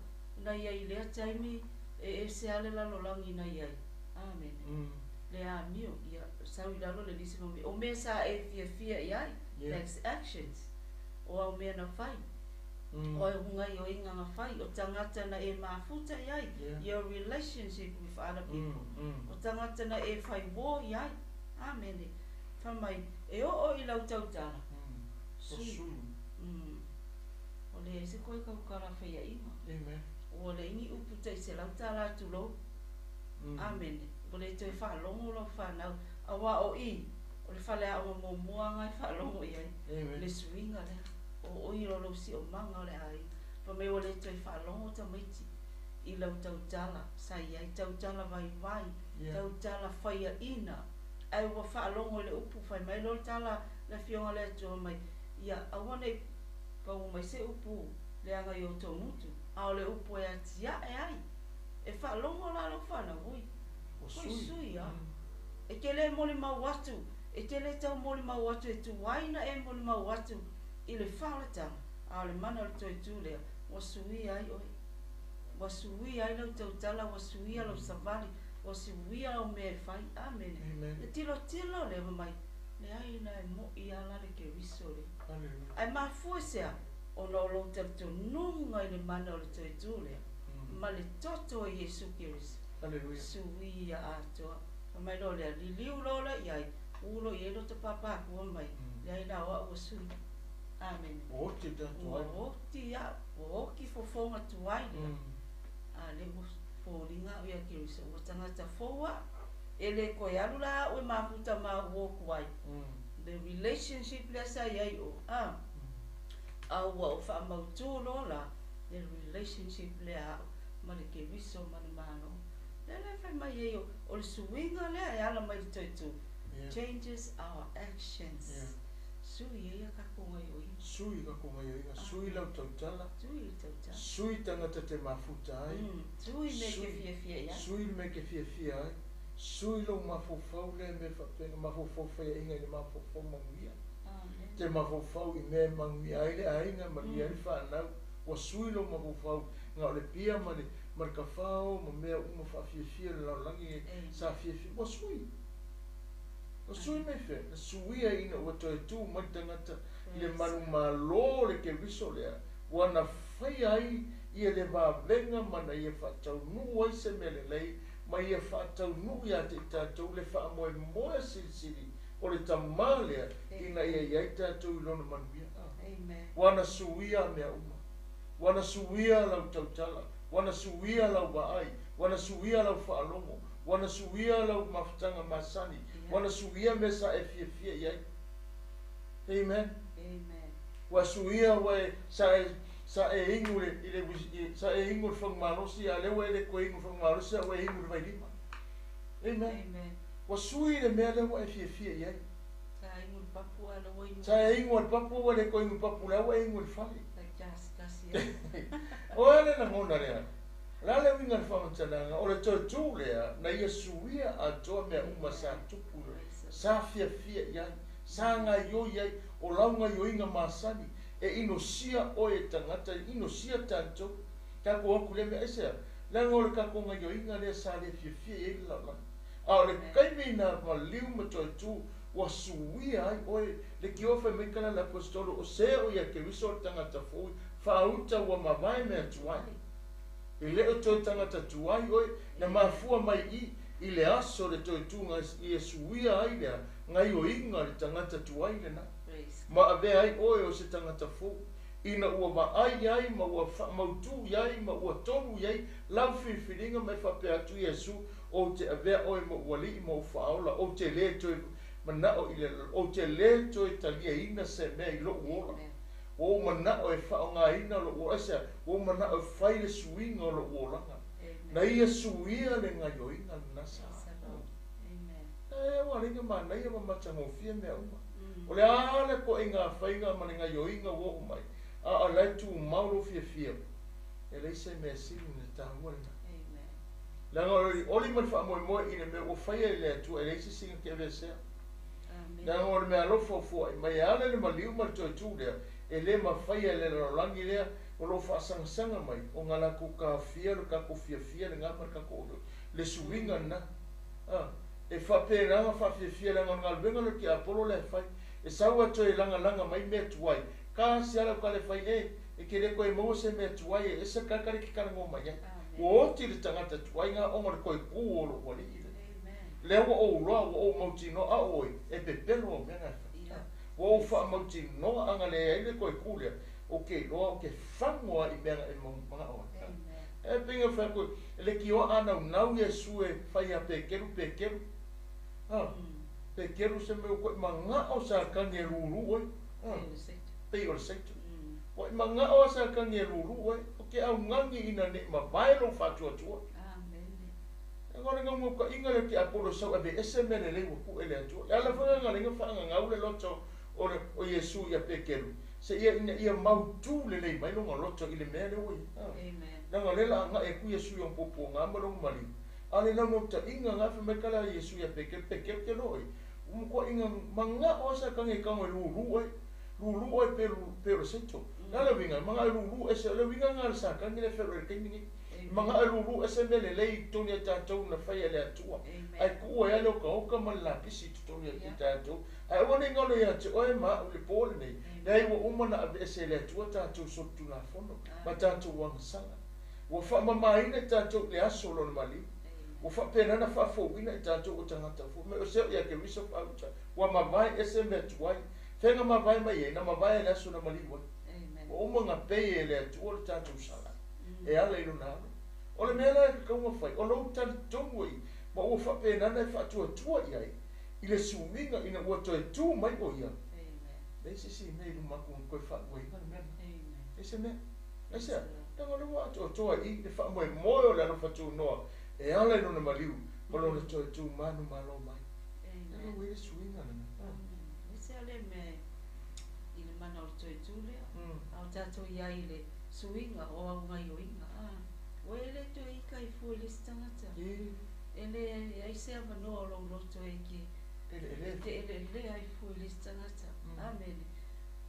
na iai lea taimi e se ale lalo langi na iai. Amen. Le a mio ia sau lalo le lisi mami. O me sa e fia iai. Next actions. O au mea na whai. O e hungai o inga nga whai. O tangata na e mafuta iai. Your relationship with other people. O tangata na e whai wō iai. Amen. Whamai e o i lau tautara. Sui. O le se koe kaukara whaia inga. Amen. O le ingi upu te se lau tala atu lo. Amen. O le toi whaalongo lo whanau. Awa o i. O le whale a o mua ngai whaalongo iai. Le suinga lea. O i rolo si o manga o le ai. Pa me o le toi whaalongo ta maiti. I lau tautala. Sa iai tautala vai. Tautala whaia ina. Ai ua whaalongo le upu whai mai lo tala le fionga le atua mai. Ia awane pau mai se upu le anga i o tō mutu. Ao le upu e atia e ai. E whaalongo la lo whana hui. Hoi sui a. E ke le moli mau atu. E ke le tau moli mau atu. E tu waina e moli mau atu. I le whaoletanga. Ao le mana le Toetu lea. Wa sui ai oi. Wa sui ai lau tautala. Wa sui lau savali. Wa sui au me whai. Amen. E tilo le mai. Le ai na e mo i ala le ke riso le. Ai mafua sea. O no lo te nunga i le mana o le Toetu lea. Ma le toto i Yesu Kirisi. Suia Atua. Mai lo le liliu lo le iai. Ulo i elo te papa kua mai. Le ai na oa ua sui. Amen. O te tuai. O ti a. O ki fofonga tuai lea. A le fōringa o ia Kirisi. O tangata fōa. E le koe alu la o mafuta ma walk wai. The relationship le sa iai o. Aua o wha mautu lo la. The relationship le a. Ma le Kiriso ma le mano. Lele fai mai e o le suinga lea e ala mai le Toetu. Changes our actions. Sui e ia kakonga i oinga. Sui kakonga i oinga. Sui lau tautala. Sui tautala. Sui tangata te mafuta ai. Sui me ke fia ia. Sui me ke fia ai. Sui lau mafofau le me whapenga mafofau whaia inga i le mafofau manguia. Te mafofau i me manguia ai le ainga ma i ai whanau. Wa sui lau mafofau ngā o le pia ma le markawhao, ma mea uma whawhiawhia le laulangi sa whiawhia. Wa sui. Wa sui me whea. Na suia ina ua Toetu mai tangata i le manu malo le ke riso lea. Wa na whai ai i le wawenga mana i e whatau nu ai se me le lei, ma i e whatau nu i a te tātou le wha moe moe siri o le tamalea ina i e iai tātou i lona manuia. Wa na suia mea uma. Wana suia lau tautala, wana suia lau waai, wana suia lau whaalongo, wana suia lau mafutanga masani, wana suia me sa e fia iai. Amen. Wa suia wae sa e ingu sa e ingu whangmanosi, a lewa e le koe ingu whangmanosi, a wae ingu vai lima. Amen. Wa sui le mea lewa e fia iai. Sa e ingu al papu wa le koe ingu papu lewa e ingu al whali. O ele na ngona rea. La le winga whamantananga. O le Toetu lea. Na ia suia a toa mea uma sa tupu. Sa fia iai. Sa ngā yo iai. O lau ngā yo inga masani. E inosia o e tangata. Inosia tanto. Kako aku le mea esea. La ngole kako ngā yo inga lea sa le fia iai la la. A o le kaimina ma liu ma Toetu. Wa suia ai. O le kiofa mekana la apostolo. O se o ia ke riso tangata fōi. Whauta ua mawai mea tuai. I leo toi tangata tuai oi, na mafua mai i le aso le Toetu i e suia ai lea, ngai o inga le tangata tuai le na. Ma ave ai oi o se tangata fō. Ina ua maai ai, ma ua mautu iai, ma ua tonu iai, lau whiwhiringa mai whape atu Iesu, o te ave oi ma ua li ma ufa aula, o te le toi, mana o te le toi talia ina se mea i lo uola. o mana o e whaongaina lo o asa, o mana o whai le suinga o lo o langa. Na ia suia le ngai o inga nasa. E wa ringa mana ia ma matanga o fia mea uma. O le ale ko inga whainga ma ngai o inga o mai. A lai tu mauro fia fia. E le se mea sili na tahua na. Langa oli man wha moe moe ina me o whaia i le atua e le se singa ke vesea. Langa o le mea lofo fua. Mai ale le maliu ma Toetu lea. E le ma whaia le rolangi lea. O lo whaasanga mai. O ngala ko ka fia lo ka ko fia fia le ngamar ka ko le suinga na. E whapēranga whawhia langa ngā luenga lo ki Apollo le whai. E saua toi langa mai mea tuai. Ka siala ka le whai e ke re koe Mose mea tuai e esa kakari ki karango mai. O oti le tangata tuai ngā onga le koe kū o lo wali i le. Lea wa o roa wa o mauti no a oi e pepelo o mea ngai. Wa o wha mauti no anga le e le koe kū lea. O ke roa o ke whangoa i mea e mga oa. E pinga whai koe. E le ki o anau nau Yesu e whai a pekeru. Pekeru se me koe manga o sa kange ruru oi. Pei o le seitu. Koe manga o sa kange ruru oi. O ke au ngangi ina ne ma vaelo whatua tua. E ngore ngamua ka inga le ki Apollo sau ave ese mene lewa ku ele atua. E ala whanga ngalinga whanga ngau le loto o Yesu ia pekeru. Se ia mautu le lei mai longa loto i le mea le oi. Nanga lela nga e ku Yesu yung popo ngā marong mali. Ale na mo ta inga nga fa mekala Yesu ya pekel ke loi. Ko inga manga o sa kange kango lulu oi pero sento. Na le winga manga lulu ese le winga nga sa kange le fero ke ni. Manga lulu ese mele le tonia tatou na fa le atua. Ai ku ya lo ka o ka mala kisi tonia tatou. Ai wona ngolo ya te oi ma le pole nei. Dai wo umana ese le atua tatou so tuna fono. Ma tatou wang sanga. Wo fa mama ina tatou le aso lo mali. O fa pena na fa fo ina tatou o tangata fo me o se ya ke riso pa uta wa mavai ese me tuai fenga mavai mai na mavai la so na mali wa o mo nga pe ele tu o tatou sala e ala ilo na o le mela ka mo fai o lo tan tongoi ma o fa pena na fa tu ia i le suminga ina o Toetu mai o ia le si me lu ma ko fa wa ina me ese me ese tango le wa to i le fa mo o la no fa tu no e ala no na maliu polo le Toetu manu malo mai e we suinga na ese ale me i le mana o Toetu le au tatou ia i le suinga o au ngai o inga o ele to i kai fu le stangata ele ai se avano o lo to e ki ele ai fu le stangata amen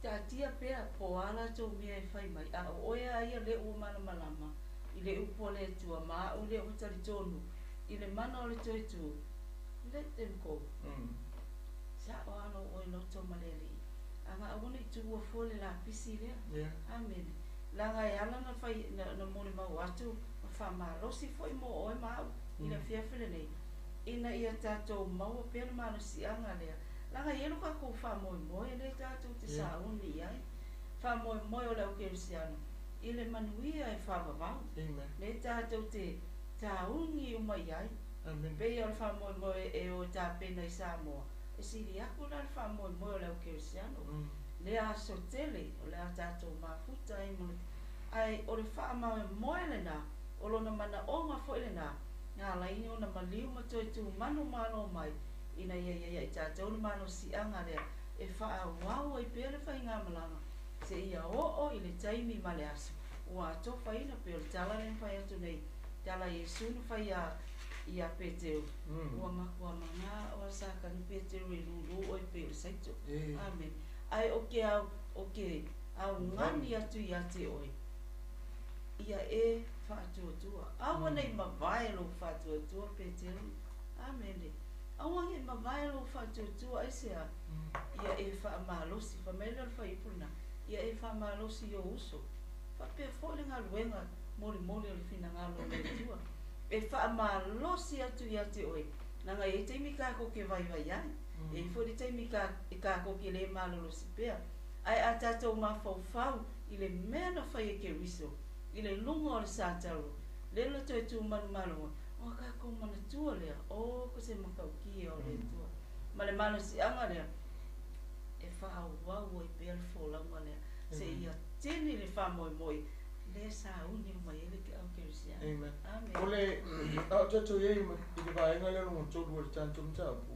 tatia pe po ala to mi e fai mai o ia ia le o mana malama i le upo le tua ma o le utari tonu i le mana o le Toetu let them go sa o ano o no to malele anga awone tu o fole la pisi le amen langa ya lana fai na mole ma watu fa ma rosi foi mo o ma i le fiafele nei ina ia tatou mau pe ma no si anga le langa yelo ka ko fa mo le tatou te sa uni ai fa mo o le o kerisiano i le manuia e whawawau. Le tātou te taungi o mai ai. Pei o le whamoe e o tā pena i Samoa. E siri aku la le whamoe o leo kerisiano. Le a sotele o le a tātou mafuta i mone. Ai o le whaamaue moe le nā. O lona mana onga fo le nā. Ngā laini o na maliu ma Toetu manu malo mai. Ina ia i tātou na mano si anga lea. E whaawau i pere whai ngā malanga. Se ia o i le taimi ma le aso. Ua tofa ina pe o le tala le whai atu nei. Tala Yesu nu whai ia Peteu. Ua makua manga o saka ni Peteu i lulu o i pe o saito. Amen. Ai oke au ngani atu i ate oi. Ia e whaatua. Awa nei mawai lo whaatua Peteu. Amen. Awa nge mawai lo whaatua aisea. Ia e whaamalosi. Whamele o whaipuna. Ia e whaamalosi o uso. Whape fōle ngā luenga mori o le whina ngā lo le tua. E whaamalosi atu i ate oi. Nanga e teimi kako ke vai ai. E fōle teimi kako ke le malolo si pea. Ai a tātou mā whau i le mea na whai e ke riso. I le lunga o le sātaro. Le lo Toetu manu malonga. O kako mana tua lea. O ko se makauki o le tua. Ma le malo si anga lea. E whao wau i pea le whōlanga lea. Se ia tini le whamoe le sa uni mai ele ke au kerisia. Amen. Amen. Ole, au tato ye i te vaenga le rungo tōru o le tantum tāpu.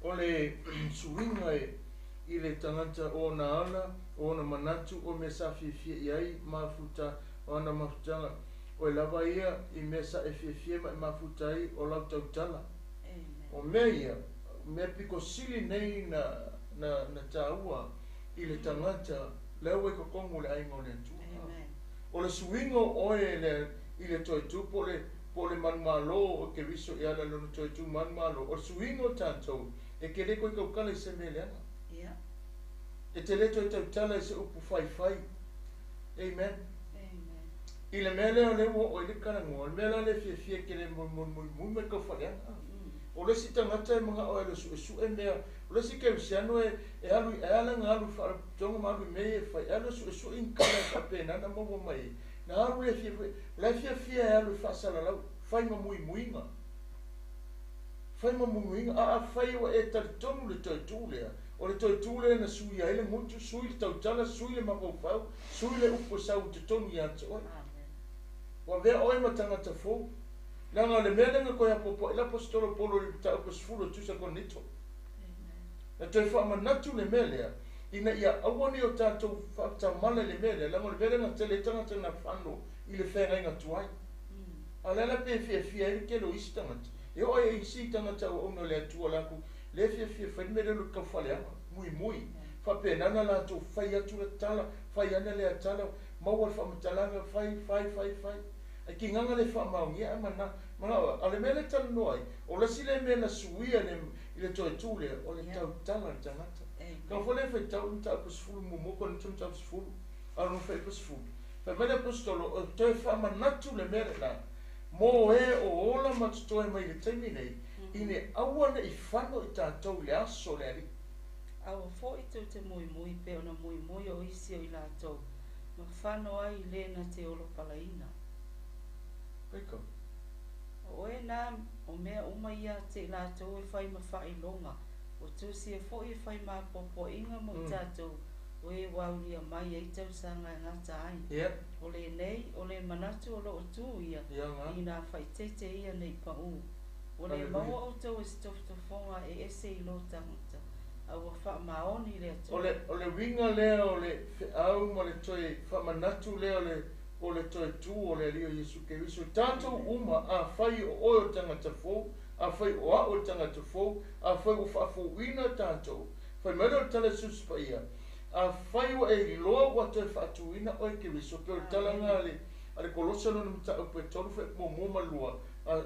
Ole, suinga i le tangata o na ala, o na manatu, o me sa fie iai, mafuta, o ana mafutanga. O e lava ia, i me sa e fie ma mafuta ai, o lau tautala. O mea ia, mea piko sili nei na tāua, i le tangata, leo e kokongo le aingo le tua. O le suingo oe i le Toetu, po le manmalo o ke viso i ala lona Toetu manmalo. O le suingo tātou, e ke leko i kaukala i se me leanga. E te leto i tautala i se upu fai. Amen. I le mele o le o i le karangoa, le mele le fie ke le mui me kau whaleanga. O le si tangata e mga oe le su e mea, o le si ke visiano e alu e ala ngā alu wha tonga malu mei e whai, alu su inkala e kapena na mogo mai. Na alu le fie e alu whasala lau, whai ma muinga. Whai ma muinga, a whai o e taritonu le Toetu lea. O le Toetu lea na Suia ele muntu, sui le tautala, sui le makofau, sui le upo sau te tonu i atu oi. Wa vea oi ma tangata fōu. Langa le mea nga koe apopo, ila apostolo Paulo le tau pasfuro tusa konito. Na toi whaamanatu le mea lea, ina ia awani o tātou whaatamala le mea lea, langa le mea nga tele tangata na whano i le whenga inga tuai. A lela pe fia e kelo isi tangata. E oi e isi tangata o ono le atua laku, le fia whaimere lu kau whaleanga, mui. Whapenana la tō whai atu le tala, whai ana le atala, maua le whaamatalanga, whai. E ki nganga le whaamaungia, ale mele tala noai, o lasi le mele Suia i le Toetu lea, o le tau tala tangata. Ka whale whai tau ni tau pasfulu mumoko ni tau pasfulu, anu whai pasfulu. Whai mele apostolo, o toi whaamanatu le mele la, mo e o ola matutoe mai le taimi nei, ine awana i whano i tātou le aso le ari. Awa fo i tau te mui pe ona mui o isi o i lātou, ma whano ai le na te olo palaina. Peko. O e nā, o mea umaia te lātou e whai ma whai longa. O tūsi e fo i whai ma popo inga mo tātou. O e wauria mai e tau sanga e ngata ai. O le nei, o le manatu o lo o tū ia. I nā whai tete ia nei pa u. O le maua o tau e stoftofonga e ese i lo tangata. Awa wha maoni le atu. O le winga lea o le au mo le toi whamanatu lea o le Toetu o le alio Jesu Keriso. Tātou uma a whai o oio tangata fōu, a whai o a o tangata fōu, a whai o whafōwina tātou. Whai mera o tala suspa ia. A whai o e loa wata e whatuina o e Keriso. Peo talanga ale kolosano na mta upe tolu whai mo moma lua.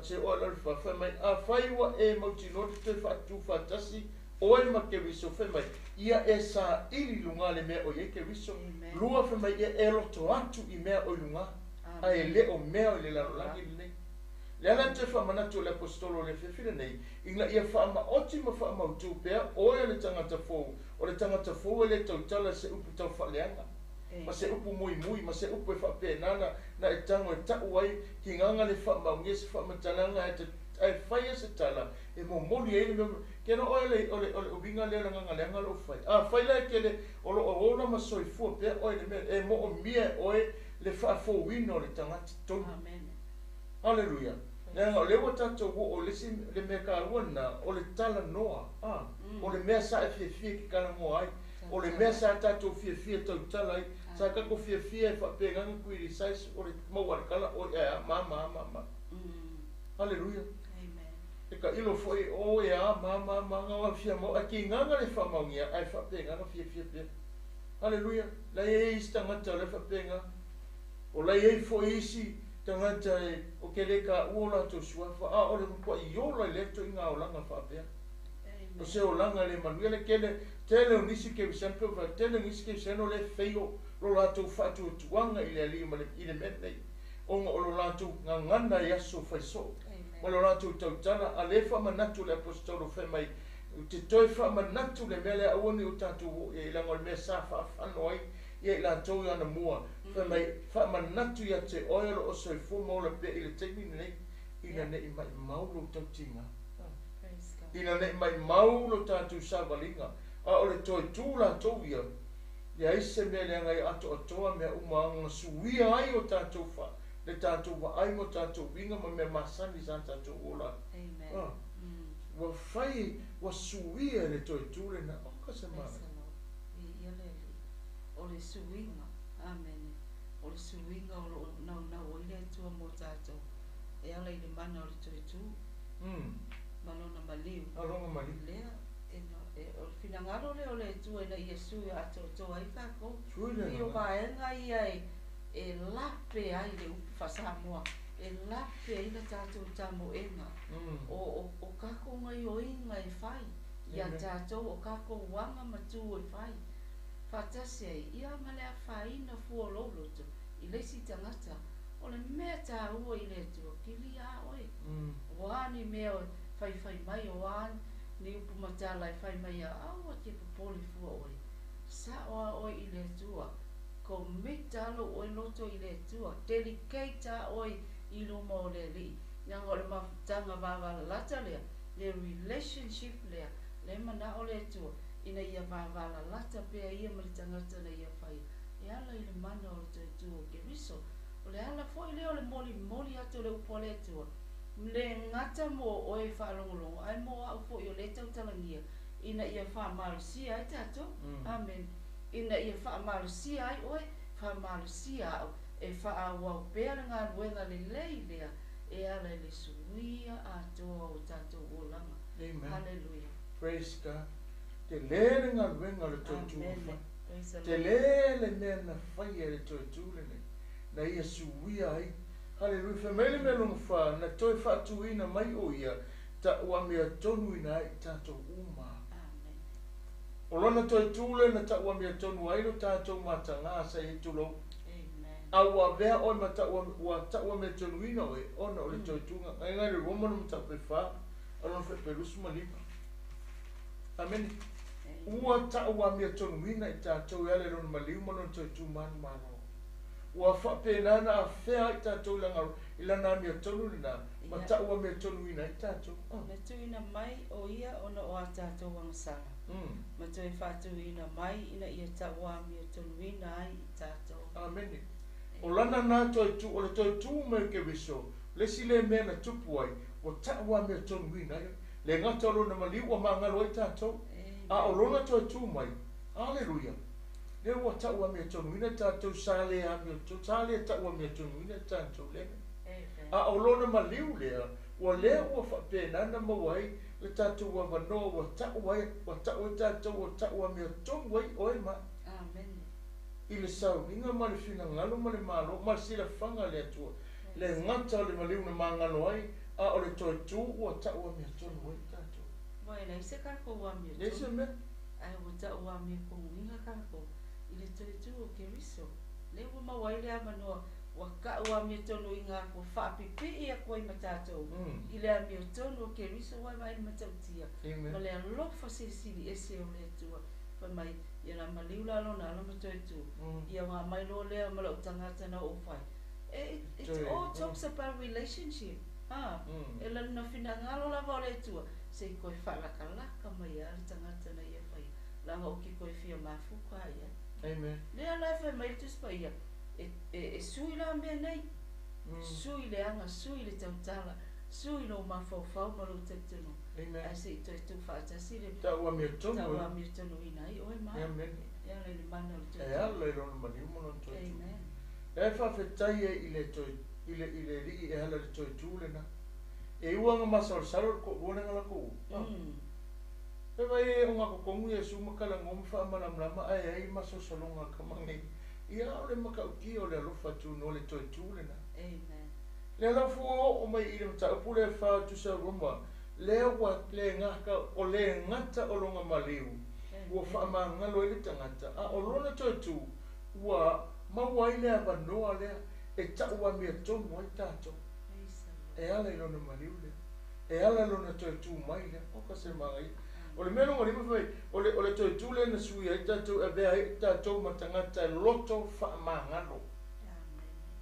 Se o ala whai mai. A whai o e mautinori te whatu whatasi o e ma Keriso whai mai. Ia e sa ili lunga le mea o e Keriso. Lua whai mai ia e loto atu i mea o lunga. A e le o mea o le larolangi nei. Le ala te whamanatu le apostolo le whiwhira nei. Inga ia whaama oti ma whaama utu pea o e le tangata fōu. O le tangata fōu e le tautala se upu tau whaleanga. Ma se upu mui, ma se upu e whapenana na e tango e tau ai ki nganga le whaamaungia se whaamatalanga e whaia se tala. E mo moli e le kena oe le ubinga le nganga leanga lo whai. A whaila e ke le o ona ma soifua pea oe le mea e mo o mia oe le whaafōwino le tangata tonu. Hallelujah. Nanga lewa tato o le mea kāruana o le tala noa. O le mea sa e fie ki karango ai. O le mea sa tato fie tau tala ai. Sa kako fie e whapenganga kuiri sais o le mauarakala o e a ma. Hallelujah. E ka ilo foi o e a ma ngawa fia mo. A ki nganga le whamaungia ai whapenganga fie pia. Hallelujah. Lai e isi tangata le whapenga. O lai e foi isi tangata e o ke le ka uola to suafa. O le mkwa i ola leto inga o langa whapea. O se o langa le manuia le kele tele o nisi ke visanpe o tele nisi ke visano le feio lo lato whatu o tuanga i le alima i le menei. Onga o lo lato ngangana i aso whaiso. O lo lato tautana a le whamanatu le apostolo whemai. Te toi whamanatu le mele a uani o tatu e langa o le mea sa whaafano ai. Ia i lato i ana mua. Whemai whamanatu ia te oelo o soifu maula pe i le teimi nei. Ina ne i mai maulo tautinga. Ina ne mai maulo tātou sāwalinga. A o le Toetu la tau ia. ia ise mea le ngai ato atoa mea umaanga suia ai o tātou wha. Le tātou wa ai mo tātou winga ma mea masani sa tātou ola. Amen. Wa whai wa suia le toi tūre na oka se mana. Ia le o le suinga. Amen. O le suinga o nau o ile tua mo tātou. E ala i le mana o le toi tū. Malona maliu. Alonga maliu. Lea, o le finangalo le o le tua ina ia sui ato toa i kako. Suia. I o vaenga ia e lape ai le upu whasamoa. E lape ai na tātou tamo enga. O kako ngai o inga e whai. Ia tātou o kako wanga matu o e whai. Whatasi ai, ia malea whai na fua loloto. I lesi tangata. O le mea tā ua i le tua, kili a oe. Wāni mea o whai mai o wāni, ni upu matala e whai mai a aua ke popoli fua oe. Sa oa oe i le tua, ko mita alo oe loto i le tua, delicate a oe i luma o le li. Nanga o le mafutanga vāwala lata lea, le relationship lea, le mana o le tua, ina ia vāwala lata pia ia maritangata na ia whai. E ala i le mana o le tua ke riso, o le ala foi leo le moli ato le upole atua. Le ngata mo o e whaalongolongo, ai mo au foi o le tautalangia. Ina ia whaamalusia ai tato. Amen. Ina ia whaamalusia ai oe, whaamalusia au. E whaawau pēra ngā ruenga le lei lea. E ala le suia atoa o tato o lama. Amen. Hallelujah. Praise God. Te lere ngā ruenga le toi tū. Te lere mea na whai e le toi tū le na ia suia ai. Hallelujah. Whamele me longa wha, na toi whaatuina mai o ia, ta ua mea tonu ina ai tātou uma. Amen. O lona toi tūle na ta ua mea tonu ai lo tātou mata ngā sa i tulo. Amen. A ua vea oi ma ta ua mea tonu ina oi, ona o le toi tūnga. Ngai ngai le romano ma ta pe wha, alona wha perusu ma lipa. Amen. Ua ta ua mea tonu ina i tātou ale lona ma liu malona toi tū manu manu. Ua whapena a whea i tātou ilana mea tonu nina, ma ta ua mea tonu ina i tātou. Na tuina mai o ia ona o a tātou wangsala. Ma tui whātuina mai ina ia taua mea tonuina ai i tātou. Amen. O lana nā toi tu, o le toi tu mai ke wiso, le si le mea na tupu ai, o taua mea tonuina ai, le ngata lona maliu o mangalo i tātou, a o lona toi tu mai. Hallelujah. Le ua taua mea tonuina tātou sāle a mea tonu, sāle taua mea tonuina tātou lene. A o lona maliu lea, ua lea ua whapenana mawai, le tātou ua wanoa, ua taua tātou, ua taua mea tonu ai oe ma. Amen. I le sauninga ma le whina ngalo ma le malo, ma le sila whanga le atua. Le ngata o le maliu na mangalo ai, a o le toi tū, ua taua mea tonu ai tātou. Wai nei se kako ua mea tonu. Nese mea? Ai ua taua mea konguinga kako. I le Toetu o ke riso. Le ua mawai lea manoa, wa ka ua mea tonu i ngā kua whaapipi i a koi matatou. I lea mea tonu o ke riso wai mai matautia. Ma lea lofa se sili ese o lea tua. Pa mai, ia na maliu la lona ala ma Toetu. Ia ngā mai lo lea ma lau tangata na o whai. It all talks about relationship. E lana whina ngalo lava o lea tua. Se i koi whalakalaka mai a le tangata na ia whai. Langa o ki koi whia mafuka ia. Amen. Lea lai whai mai tus pa ia. E sui la mea nei. Sui le anga, sui le tautala. Sui lo mawhauwhau ma lo tetunu. Amen. Ai se i toi tu whaatasi le. Taua mea tonu. Taua mea tonu ina i oe maa. Amen. Ea le le mana o toi. E ala i lona maliu mo lona toi tū. Amen. E whawhetai e i le toi, i le rii e hala le toi tū le na. E uanga masal salo ko buona ngala ko. E vai e unga ko kongu e sumakala ngomu whaamanamlama ai maso salonga kamangi. Ia ole maka uki o le alofa tu no le toi tu le na. Amen. Le alofu o mai i le mta upu le wha tu sa ruma. Le wa le ngaka o le ngata o longa maliu. Ua whaamangalo i le tangata. A o lona toi tu ua mawai lea wanoa lea e taua mea tonu ai tātou. E ala i lona maliu lea. E ala lona toi tu mai lea. Oka se mangai. O le meno ngari mawhai, o le toi tu le na sui ai tātou e bea ai tātou matangata e loto whaamangalo.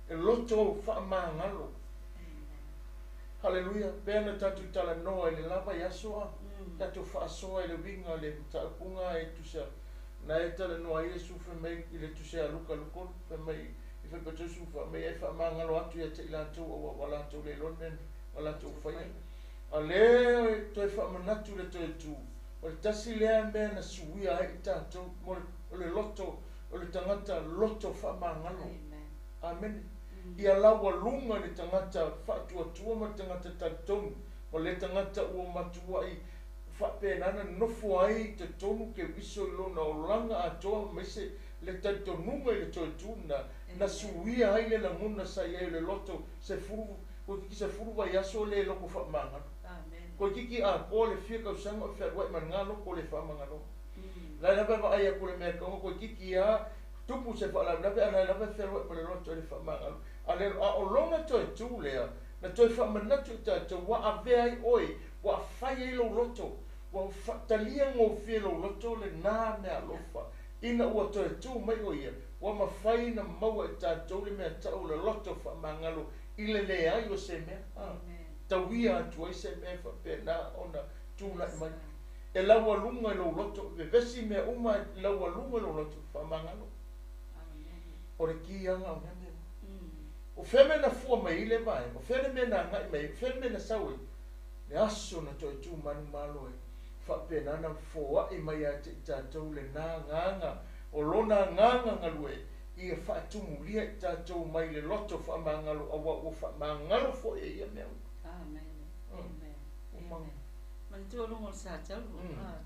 E loto whaamangalo. Hallelujah. Bea na tātou tala noa i le lava i asoa. Tātou whaasoa i le winga le mtaupunga e tusa na e tala noa ia sufa mai i le tusea luka lukon fa mai i fa pato sufa mai e fa mangalo atu ia te ilatou o wala tau le lonen wala tau fai a le toi fa manatu le Toetu o le tasi lea mea na suia ai tatou mo o le loto o le tangata loto fa mangalo amen ia lawa lunga le tangata fa tua ma tangata tatou o le tangata ua matua i whapenana nofo ai te tonu ke wiso lo na olanga atoa mese le tantonunga i le Toetu na suia ai le languna sa ia le loto se furu ko ki se furu vai aso le loko whamanga ko ki a ko le fia kausanga o whai mangalo ko le whamangalo la na ba ai ko le mea ko ki a tupu se whala na ba ana la ba whai pa le loto le whamangalo ale o longa Toetu lea na toi whamanatu ta wa ave ai oi wa whai ai lo loto wa talia ngo fia lo loto le na mea lofa ina ua Toetu mai o ia wa mawhai na maua e tātou le mea tau le loto whamangalo i le ai o se mea tauia atu ai se mea whapena ona tūna i mai e laua lunga i lo loto vevesi mea uma laua lunga i lo loto whamangalo o le ki anga o mea mea o wheme na fua mai i le mai o wheme me na ngai mai o wheme na saui le aso na Toetu manu malo e whapena na fua i mai a te tātou le nā nganga o lona nganga ngalue i e whaatumulia i tātou mai le loto whamangalo a wa o whamangalo fo e ia mea. Amen. Amen. Man tōlongo sa tau,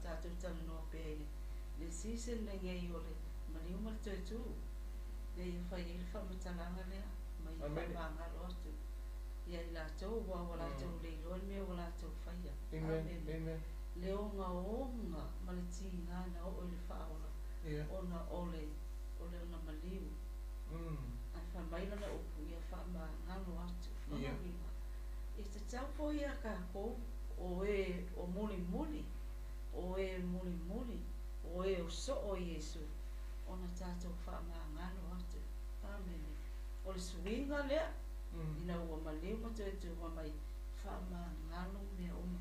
tātou tanu no pēne. Le season na ngai o le maniuma le Toetu. Le i whai i le whamatalanga lea, mai i whamangalo atu. Ia i lātou, wa lātou leiloan mea wa lātou whaia. Amen. Leo ngā onga, malati ngāna o le whaola. Ona ole ona maliu. Ai fa mai lana upu ia fa ma ngalo atu. E te tau po ia ka ko o muli muli o so o Yesu. Ona tātou fa ma ngalo atu. Amen. O le suinga lea. Ina ua maliu ma Toetu wa mai fa ma ngalo mea uma.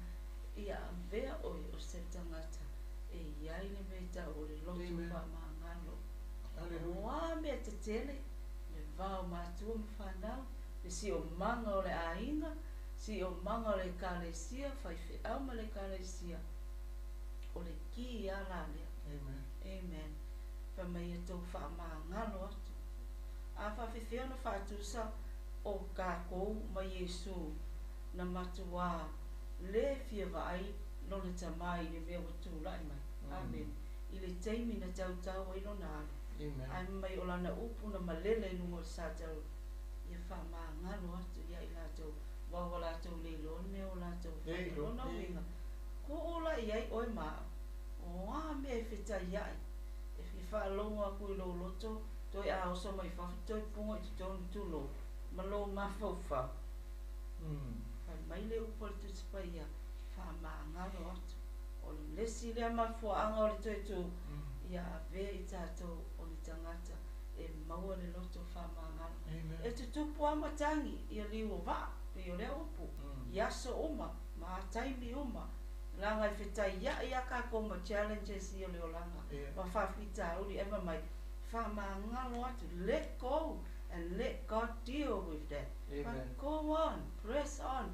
Ia vea o se tangata. E iai le meta o le lotu fa ma ngalo. Wa me te tele le vao matua mawhanau le si o manga o le ainga si o manga o le kalesia fai fe au ma le kalesia o le ki ala lea amen pa mai e tau wha ngalo atu a wha whiwhia na whātusa o kākou ma Yesu na matua le fia vai no le tamai le mea watu lai mai amen i le teimi na tau ai no na ai mai o lana upu na malele nungo sa tau ia wha maa ngalo atu ia i lātou wawa lātou leilo me o lātou whailona winga ko ola i ai oi maa o a mea whita iai e wha longa aku i lo loto toi a oso mai whawhi toi punga i te tonu tulo ma lo ma whauwha mai le upo le tusipa ia wha maa ngalo atu o le lesi lea mafua anga o le Toetu ia ave i tātou o le tangata e maua le loto whamangalo. E te tupu amatangi i a liu o wa, pe o lea upu, i aso uma, ma taimi uma, langa i whetai ia ka konga challenges i o leo langa, ma whawhita uri ema mai, whamangalo atu, let go and let God deal with that. But go on, press on,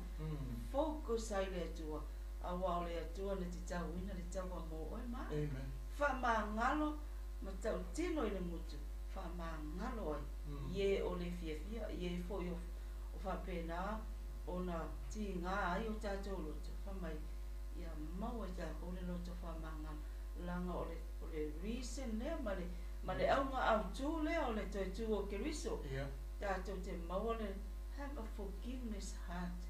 focus ai le atua, awa le atua le te tau ina le tau a mo oi mai. Whamangalo ma tau tino i le mutu whamangalo ai ie o le fiafia ie foi o whapena o na ti ngā ai o tātou loto whamai ia mau e tātou le loto whamangalo langa o le reason lea ma le aunga au tū lea o le Toetu o Keriso tātou te mau le have a forgiveness heart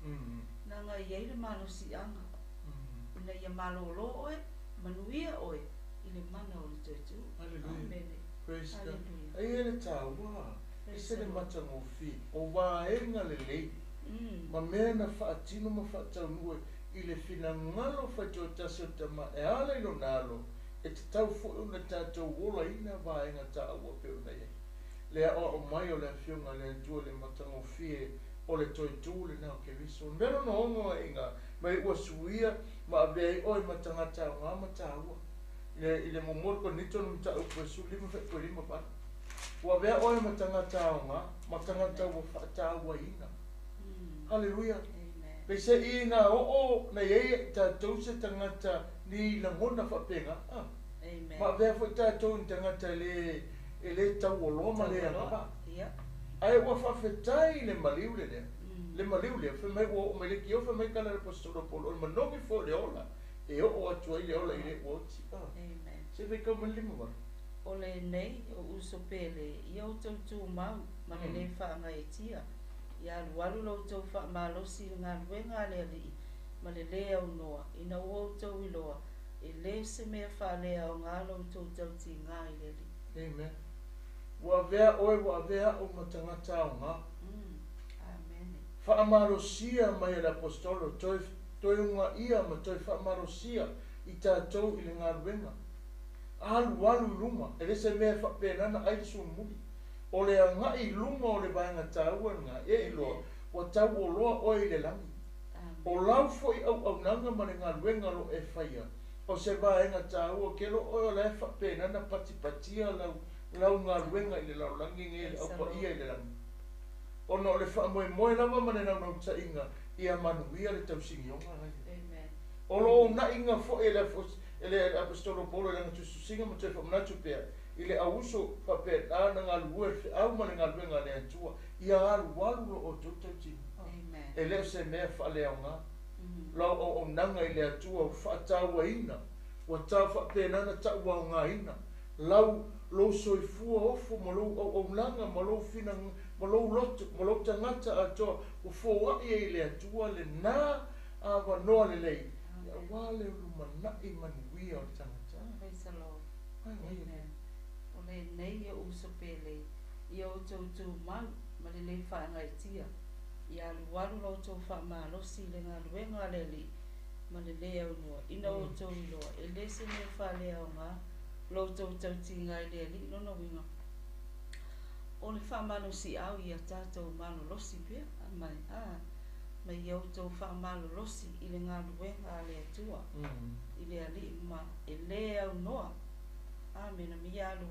nanga iei le malo si anga ina ia malo lo oe manuia oe i le mana o le Toetu. Amen. Praise God. Ai ele tāua, i se le matangofi, o wāenga le lei, ma mea na whaatino ma whaataunua i le whina ngalo whaito tasi o tama e ala ilo nalo, e te tau fo una tātou wola ina wāenga tāua pe una ia. Lea o mai o le whiunga le tua le matangofi o le Toetu le nao ke riso. Mero no ongo inga, mai ua Suia, ma avei oi matangata o ngā mataua. ile momor ko nito no ta upo suli mo fe ko lima pa wa vea oe matangata onga matangata wa fata wa ina haleluya pe se ina o na ye ta tose tangata ni la mona fa penga ma vea fo ta to tangata le ele ta wo ma le ba ai wa fa fetai le maliule le maliule fe me wo me le kio fe me kala apostolo Paulo ma no mi fo le ola e o atua ile ola ile o ti se ve ka malimo ba o le nei o uso pele ia o Toetu mau ma le whaanga e tia ia lualu lo tau wha malosi ngā ruenga le ali ma le lea o noa ina o tau iloa e le se mea wha lea o ngā lo tau ti ngā i le ali amen wa vea oe wa vea o matangata o ngā amen wha malosia mai le apostolo toi unga ia ma toi wha malosia i tātou i le ngā ruenga alu luma ele se me fa pena na ai su muli o le nga I luma o le bainga taua nga e ilo o tau o loa o le langi o lau foi au nanga ma le ngā luenga lo e whaia o se bainga taua ke lo o le fa pena na patipatia lau ngā luenga I le lau langi nge au pa ia I le langi o no le wha moe lava ma le nau ta inga ia manuia le tau singi o ngā o lo na inga fo ele apostolo Paulo le tu singa mo te fa mnatu pe ile auso fa pe ana nga luer au ma nga luenga le Atua ia alu o tototi amen ele se me fa le nga lo o nanga ile Atua fa tawa ina wa ta fa pe na ta wa nga ina lau lo soifu ofu mo lo o nanga mo lo fina mo lo lot mo lo tangata ato o fo wa ile Atua le na ava no le lei wale lumana I manuia o tangata. Praise the Lord. Amen. O le nei e uso pele I o Toetu mau ma le le whaanga I tia. I alualu lo tau wha malosi le ngā luenga le li ma le le au noa. Ina o tau iloa. E le se me wha le au ngā lo tau ti ngai le li nono winga. O le wha malosi au I a tātou malo losi pia. Amai. Ma iau tau whaamalo losi I le ngā luenga a le Atua I le ali ma e le au noa amena mi alu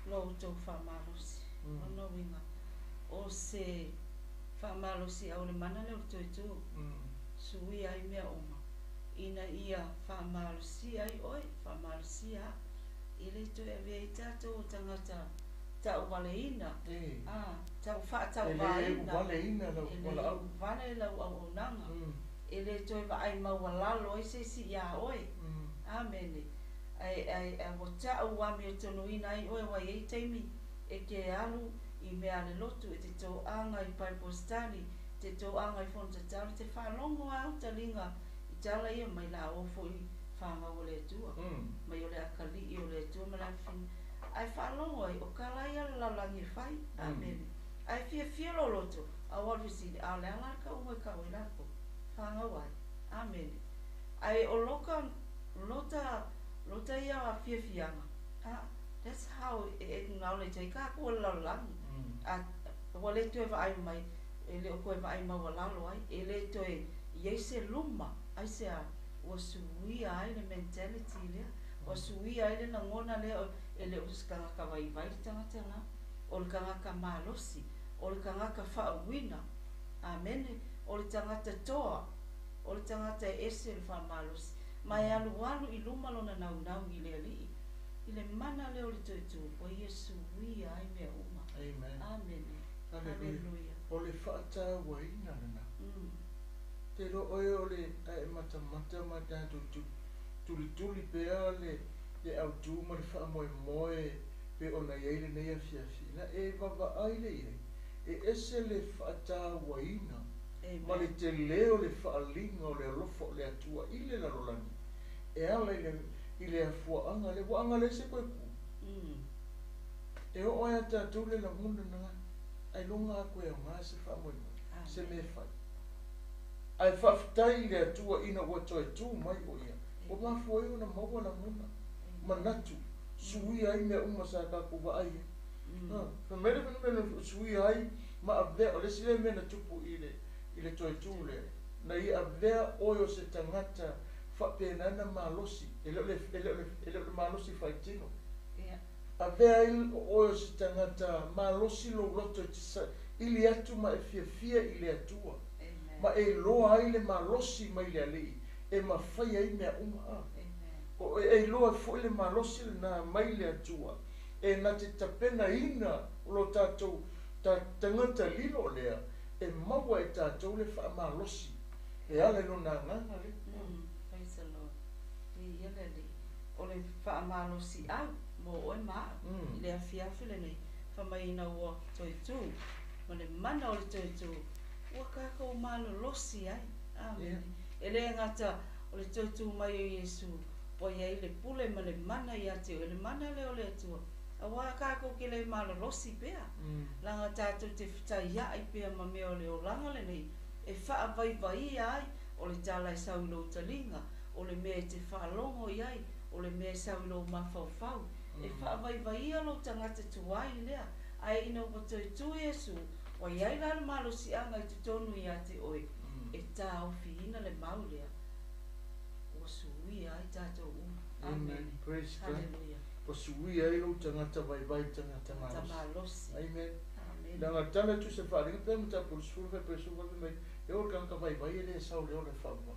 lo tau whaamalosi ono winga o se whaamalosi au le mana le o Toetu Suia I mea oma ina ia whaamalosi ai oi whaamalosi a I le toi a vea I tātou o tangata tau waleina tau whaatau waleina ele wale lau au nanga ele toi wa ai maua lalo I se si ia oi amene ai wata au wami o tono ina ai oi wa ei teimi e ke alu I mea le lotu e te tō anga I pai postani te tō anga I fonta tau te whalongo au talinga I tala ia mai la ofo I whanga o le Atua mai o le akali I o le Atua ma la fin ai whalongo ai o kalaia la langi whai amen ai fia lo loto a wawisi a le alaka umai ka oi lako whanga wai amen ai o loka lota ia a fianga that's how acknowledge ai ka ko la langi a wale tu va ai mai ele o ko va ai ma wala lo ai ele to ye se luma ai se a o suia ai le mentality le o suia ai le na ngona le ele o skanga ka vai tanga o le kanga ka malosi o le kanga ka whaawina amen o le tangata toa o le tangata ese le wha malosi mai alu I luma lona nau I le ali I le mana le o le Toetu o Yesu wia ai mea uma amen hallelujah o le whaata waina nana te ro oe o le ai mata ma tātou tuli pea le au tū ma le wha moe pe o na iei le nei a fiafina e wawa ai le iei e ese le whaata waina ma le te leo le whaalinga o le alofa o le Atua I le lalolani e ala I le afuaanga le waanga le se koe ku e o oe a tātou le languna nga ai longa a koe o ngā se wha moe se me whai ai whaftai le Atua ina ua Toetu mai o ia o mafua e una maua languna manatu Suia ai mea uma sa ka kuwa ai ka mele Suia ai ma a vea o le sile mena tupu I le Toetu le na I a vea oio se tangata whapenana malosi, ele malosi whaitino. Ia. A vea o si tangata malosi lo loto tisa, ili atu ma e fia ili atua. Amen. Ma e loa ile malosi ma ili alii, e ma whai ai mea uma a. O e loa fo ile malosi na maile atua. E na te tapena ina lo tātou ta tangata lilo lea, e maua e tātou le wha malosi. E ale no nā nganga le. Praise the Lord. Ia le o le wha malosi au, mo oe maa, i le awhiawhi le nei, whamaina ua Toetu, ma le mana o le Toetu, ua kākou malolosi ai. Amen. E le ngata o le Toetu mai o Iesu, po iai le pule ma le mana i ate, o le mana le o le atua. A wā kākou ke le malolosi pēa. Langa tātou te whitai ai pēa ma mea o le o langa le nei, e wha vai vai ai, o le tala e saulo talinga, o le mea te whaalongo i ai, o le mea saulo mawhauwhau. E wha vai vai alo tangata tuai lea, ai ina upa Toetu Iesu, o iai la le malosi anga i te tonu i ate oe, e tā ofi ina le mau lea, o suia ai tātou Amen. Praise God. Hallelujah. O suia ai lo tangata vai tangata malosi. Malosi. Amen. Amen. Nanga tala tu se wharinga pēr mata por suru pe suru pe mai, e o kanka vai ele sau leo le whaua.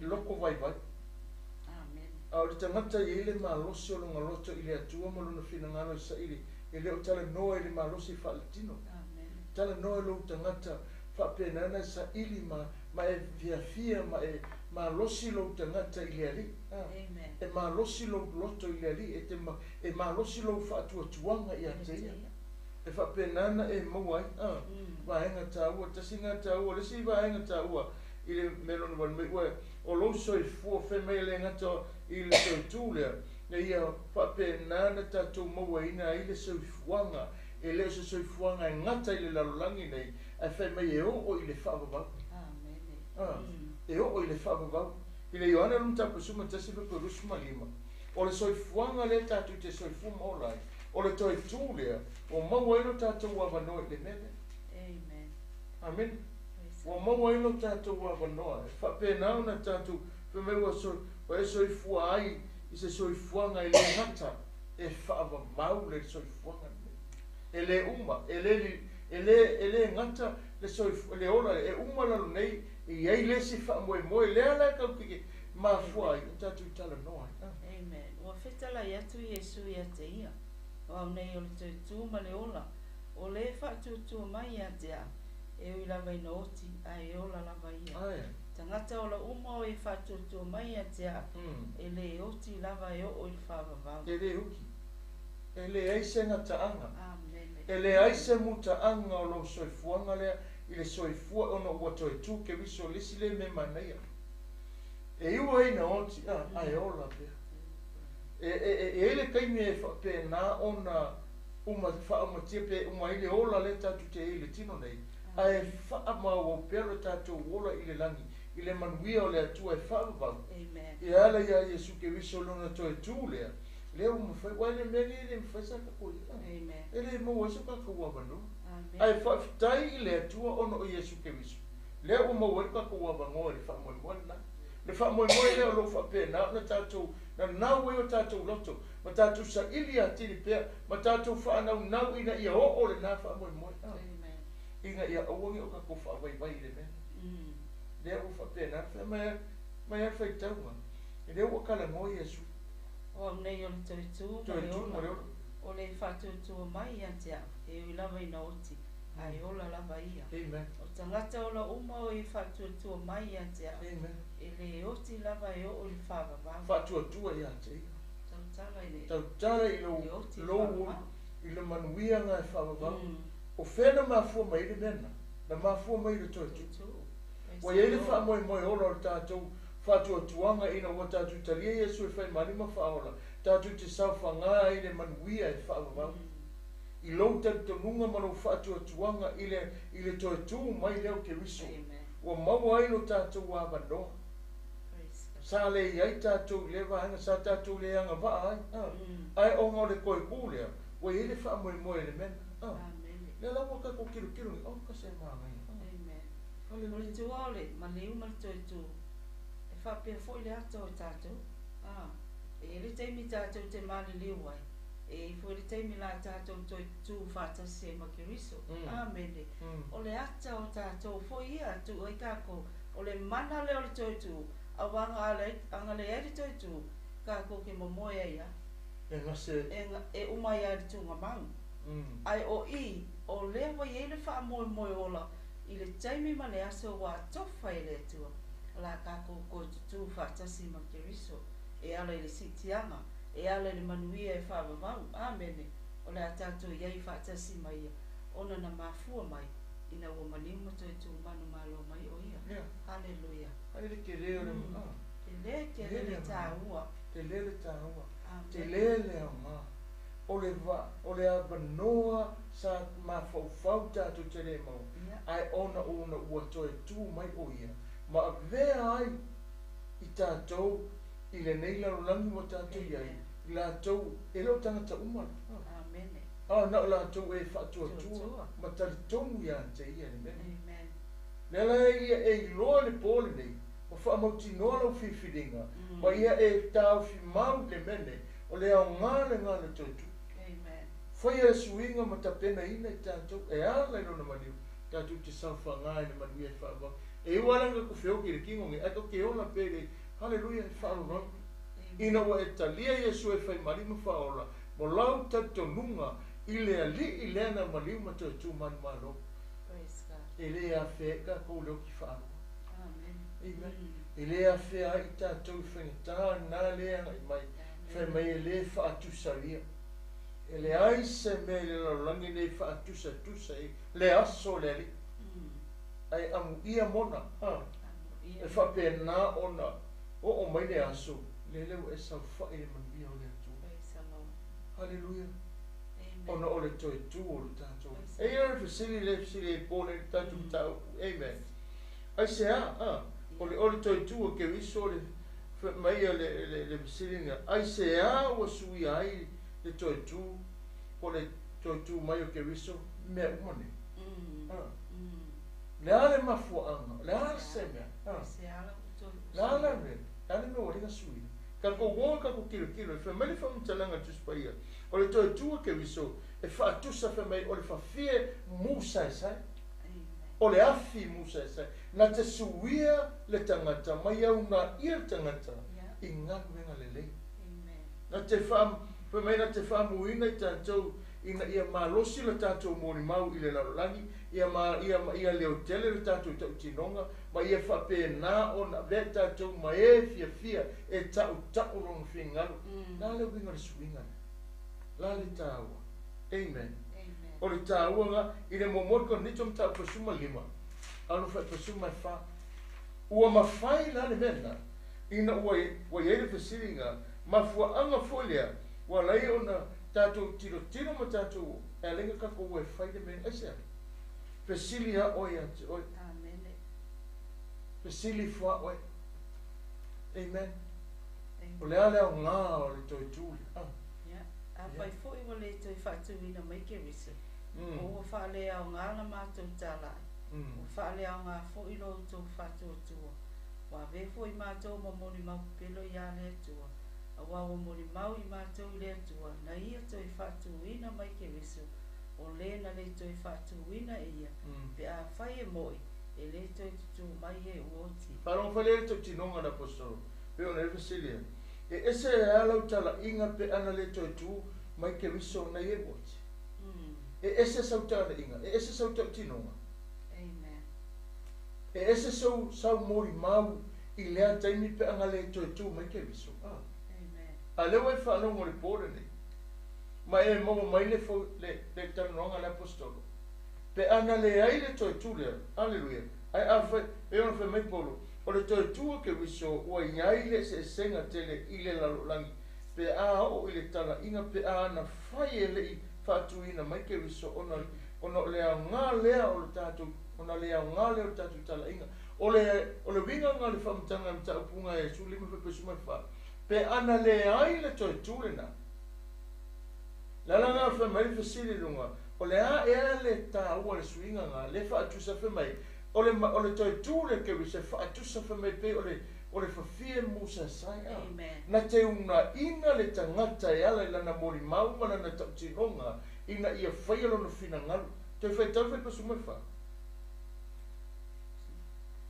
Loko vai. Amen. A o le tangata i ele malosi o longa loto i le atua mo luna whina ngano i sa ili, e leo tala noa i le malosi whaalitino. Amen. Tala noa lo tangata whapenana sa ili ma e fia ma losi lo tangata i le ali. Amen. E ma losi lo loto i le ali, e ma losi lo whaatua tuanga i ateia. E whapenana e mauai, wahenga tāua, tasinga tāua, lesi wahenga tāua, i le melona wal me ua, o lo soi fua whemei le ngata i le Toetu lea, na ia whapenana tātou mauaina i le soi fuanga, e leo se soi fuanga e ngata i le lalolangi nei, a whemei e o i le whaavavau. Amen. E o i le whaavavau. I le Ioana lunta pasuma tasi pe perusuma lima. O le soi fuanga le tātou te soi fuma olai. O le Toetu lea, o mauaino tātou wavanoa i le mene. Amen. Amen. O mauaino tātou wavanoa. E whapenau na tātou whemeu o e soi fua ai, i se soi fuanga i le ngata, e whaavavau le soi fuanga. E le uma, e le ngata, le ola, e uma lalo nei, i ei lesi whaamoe lea lai kau kike, ma fua ai, o tātou tala noa. Amen. Ua whetala i atu Iesu i ate ia. Wau nei o le Toetu ma le ola. O le whaatutua mai i atea. E ui lava ina oti, a e ola lava ia. Tangata o la uma o e whaatutua mai i atea. E le oti lava e o i whaavavau. E le uki. E le aise nga taanga. Amen. E le aise mu taanga o lo soifuanga lea, i le soifua o no ua Toetu ke viso lisi le me manaia. E iua ina oti, a e ola pia. E le kaimi e pe na ona uma whaamatia pe uma ile ola le tatu te ile tino nei. A e whaama o pero tatu ola ile langi. Ile manuia o le atua e whaavavau. Amen. E ala ia Iesu ke viso lona Toetu lea. Leo umawhai, waile meni ile mwhaisa kakoi. Amen. Ele mwaisa kakua wano. Amen. Ai whaftai ile atua ono o Iesu ke viso. Leo umawai kakua wangoa le whaamoe na. Le whaamoe leo lo whapena na tātou, na nau e o tātou loto, ma tātou sa ili a tiri pēr, ma tātou whaanau nau ina ia o le nā whaamoe moe. Amen. Inga ia awangi o kako whaawai vai le mena. Leo o whapena, mai a whai taunga. E leo o kala ngoi Iesu. O nei o le Toetu, o le whaatutua mai i atea, e ui lava ina oti, a e ola lava ia. Amen. O tangata o la uma o i whaatutua mai i atea. Amen. E le oti lava e o i whaavavau. Whaatuatua i atea. Tautala i le. Tautala i lo manuia ngai whaavavau. O whena mafua mai le mena, na mafua mai le Toetu. Wa ia le whaamoe moe ola o tātou whaatuatuanga ina ua tātou talia Iesu e whai marima whaola. Tātou te sau whangaa i le manuia e whaavavau. I lau tanunga mano whaatuatuanga i le Toetu mai leo ke wiso. Ua mau aino tātou wa wanoa. Sa le iai tātou le wahanga, sa tātou le anga waa ai. Ai o ngau le koe kūlea, wa i le whaamoe moe le mena. Le lau kako kiru ni, ka se maa ngai. O le tua ole, ma le uma le Toetu, e whapea fwoi le ato o tātou. E le teimi tātou te mali liwai. E fwoi le teimi la tātou toi tū whātasi e makiriso. Amene. O le ata o tātou fwoi ia tu oi kako. O le mana leo le Toetu. Awanga anga le eri Toetu. Kako ke momoia ia. E umai ari tunga mau. Ai o i, o lea wai e le wha moe ola. I le taimi ma le aso wa tofa e le atua. La kako ko tu whaatasi ma kiriso. E ala i le sitianga. E ala le manuia e wha wawau. Amene. O le atato iai whaatasi mai ia. Ona na mafua mai. Ina ua maniuma Toetu manu malo mai o ia. Hallelujah. Ai le ke leo le Ke le tāua. Te lele tāua. Te lele o ngā. O le abanoa sa mawhauwhau tātou te le mau. Ai ona ua Toetu mai o ia. Ma vea ai i tātou i le nei larolangi mo tātou iai. I lātou e leo tangata umana. Amene. Na o lātou e whatuatua. Ma tali tongu ia te ia ni mene. Amen. Nela ia e loa le pōle nei. Ma whaamauti noa lau whiwhiringa. Ma ia e tāu whi mau le mene. O le au ngā le Toetu. Whaia e suinga ma ta pena ina i tātou. E ala i lona maniu. Tātou te sauwha ngā ina manu e whaava. E uaranga ku whio ki re kingongi. Ato ke ola pere. Hallelujah e whaaro. Ina wa e talia Yesu e whai marimu whaola. Mo lau tato nunga. I lea li i lea na maniu ma Toetu manu malo. E lea whea ka kou leo ki whaaro. Amen. E lea whea i tātou i whengetā. Nā lea ngai mai. Whai mai e lea whaatusaria. E le aise me le lalangi nei whaatusa e le aso le li. Ai amu ia mona. E whape nā ona o mai le aso. Le leo e sau whae le manuia o le atu. Hallelujah. Ona o le Toetu o le tātou. E ia le whasili e pōne le tātou tau. Amen. Ai se o le Toetu o ke wiso le mai le whasili nga. Ai se o Suia ai le Toetu, o le Toetu mai o ke riso, mea umane. Le ale mafuanga, le ale se mea. Le ale me waringa Suia. Ka ko wong ka ko kilo, e whamele whamutalanga tuspaia. O le Toetu o ke riso, e whaatusa whamei o le whawhie musa e sai. O le afi musa e sai. Na te Suia le tangata, mai au na ia tangata, i nganuenga le lei. Na te Pemaina te whamuina i tātou ina ia malosi le tātou mōni mau i le larolangi, ia leo tele le tātou tau tinonga, ma ia whape nā o na vea tātou ma e fia e tau rong whingaru. Nā leo winga le suinga. Lā le tāua. Amen. O le tāua ngā, i le momori kon nitom tau pasuma 5. Anu whai pasuma e wha. Ua mawhai la le mena, ina ua eire whasiri ngā, mafua anga folea, wa lai ona tātou tiro ma tātou e lenga kako ue whaide me esea. Pesili a oi ate oi. Amen. Pesili fua oi. Amen. O le ale au ngā o le Toetu. A whai fwoi wa le toi whaatuina mai ke risa. O whaale au ngā na mātou tālai. O whaale au ngā fwoi lo tō whaatuatua. Wa ve fwoi mātou ma moni mau pelo i a le atua. Awa o mori mau i mātou i le atua, na ia toi whaatuina mai ke riso, o le na le toi whaatuina e ia, pe a whai e moi, e le toi tutu mai e uoti. Wharong whale le toi tinonga na posoro, pe o nefa silia. E ese e alau tala inga pe ana le toi tu mai ke riso na e uoti. E ese sau tala inga, e ese sau tau tinonga. Amen. E ese sau mori mau i lea taimi pe ana le toi tu mai ke riso. A leo e whanongo le pōre nei. Ma e momo mai le tanonga le apostolo. Pe ana le ai le Toetu lea. Alleluia. Ai awhai, e ona whai mai Paulo. O le Toetu o ke wiso, ua iai le se senga tele i le larolangi. Pe a o i le tala inga pe a ana whai e le i whatuina mai ke wiso. Ona lea ngā lea o le tātou. Ona lea ngā lea o le tātou tala inga. O le winga ngā le whamtanga mta upunga e su lima whapesuma wha. Pe ana le ai le Toetu le na. Lala ngā whamai whasiri runga. O le a ea le tā ua le suinga ngā. Le whaatusa whamai. O le Toetu le ke wisa whaatusa whamai pe o le o le whawhia musa sai a. Amen. Na te una ina le tangata e ala ilana mori mau mana na tau tinonga ina ia whaialo na whina ngalu. Te whai tau whai pasu mai wha.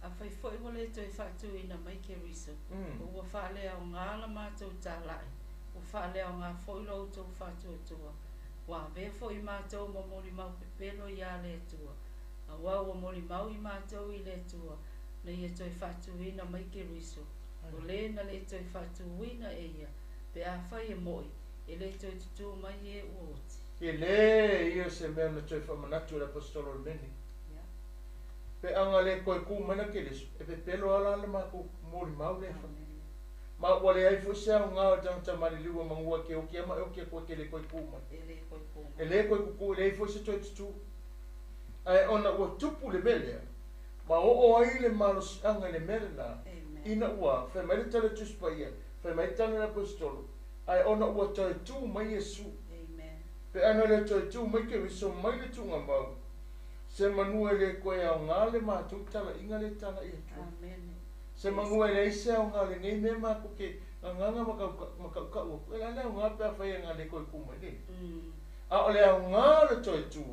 A whai fwoi wale toi whatu ina mai ke riso. Ua whaalea o ngā la mātou tā lai. Ua whaalea o ngā fwoi lau tau whatu atua. Wa vea fwoi mātou ma mori mau pepelo i a le atua. A wau o mori mau i mātou i le atua. Na ia toi whatu ina mai ke riso. O le na le toi whatu ina e ia. Pe a whai e moi. E le toi tutu mai e uoti. E le ia se mea na toi whamanatu le apostolo meni. Pe anga le koe ku mana ke lesu. E pe pelo ala ala ma ku mori mau le wha. Ma wale ai fo se au ngā tangata mari liua mangua ke o kia ma o kia koe ke le koe ku ma. E le koe ku le ai fo se toi tutu. Ai ona ua tupu le mele. Ma o ai le malos anga le mele la. Ina ua, whai mai le tala tuspa ia. Whai mai tala le apostolo. Ai ona ua toi tu mai Yesu. Pe ana le toi tu mai ke wiso mai le tunga mau. Se manua le koe au ngā le mātou tala inga le tala ia tu. Se manua le ise au ngā le ngei me māko ke nganga makaukau. Koe la le au ngā pēr whai ngā le koe kumai le. A o le au ngā le toi tu.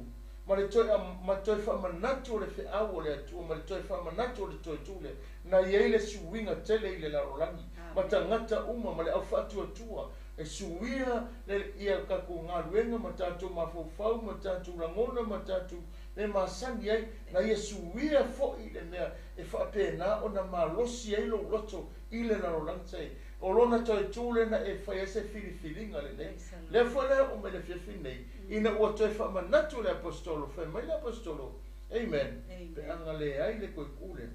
Ma le toi whamanatu le whi au o le atua. Ma le toi whamanatu le toi tu le. Na iei le suwinga tele i le larolangi. Ma ta ngata uma ma le au whatu atua. E suia le ia kako ngā luenga ma tātou mawhauwhau, ma tātou rangona, ma tātou le māsangi ai, na ia suia fo'i le mea e whaapena o na mālosi ai lo loto i le narolantai. O lona toi tūle na e whai ese whiriwhiringa le nei. Le whale o me le whiawhi nei, ina ua toi whamanatu le apostolo, whai mai le apostolo. Amen. Pe anga le ai le koe kule.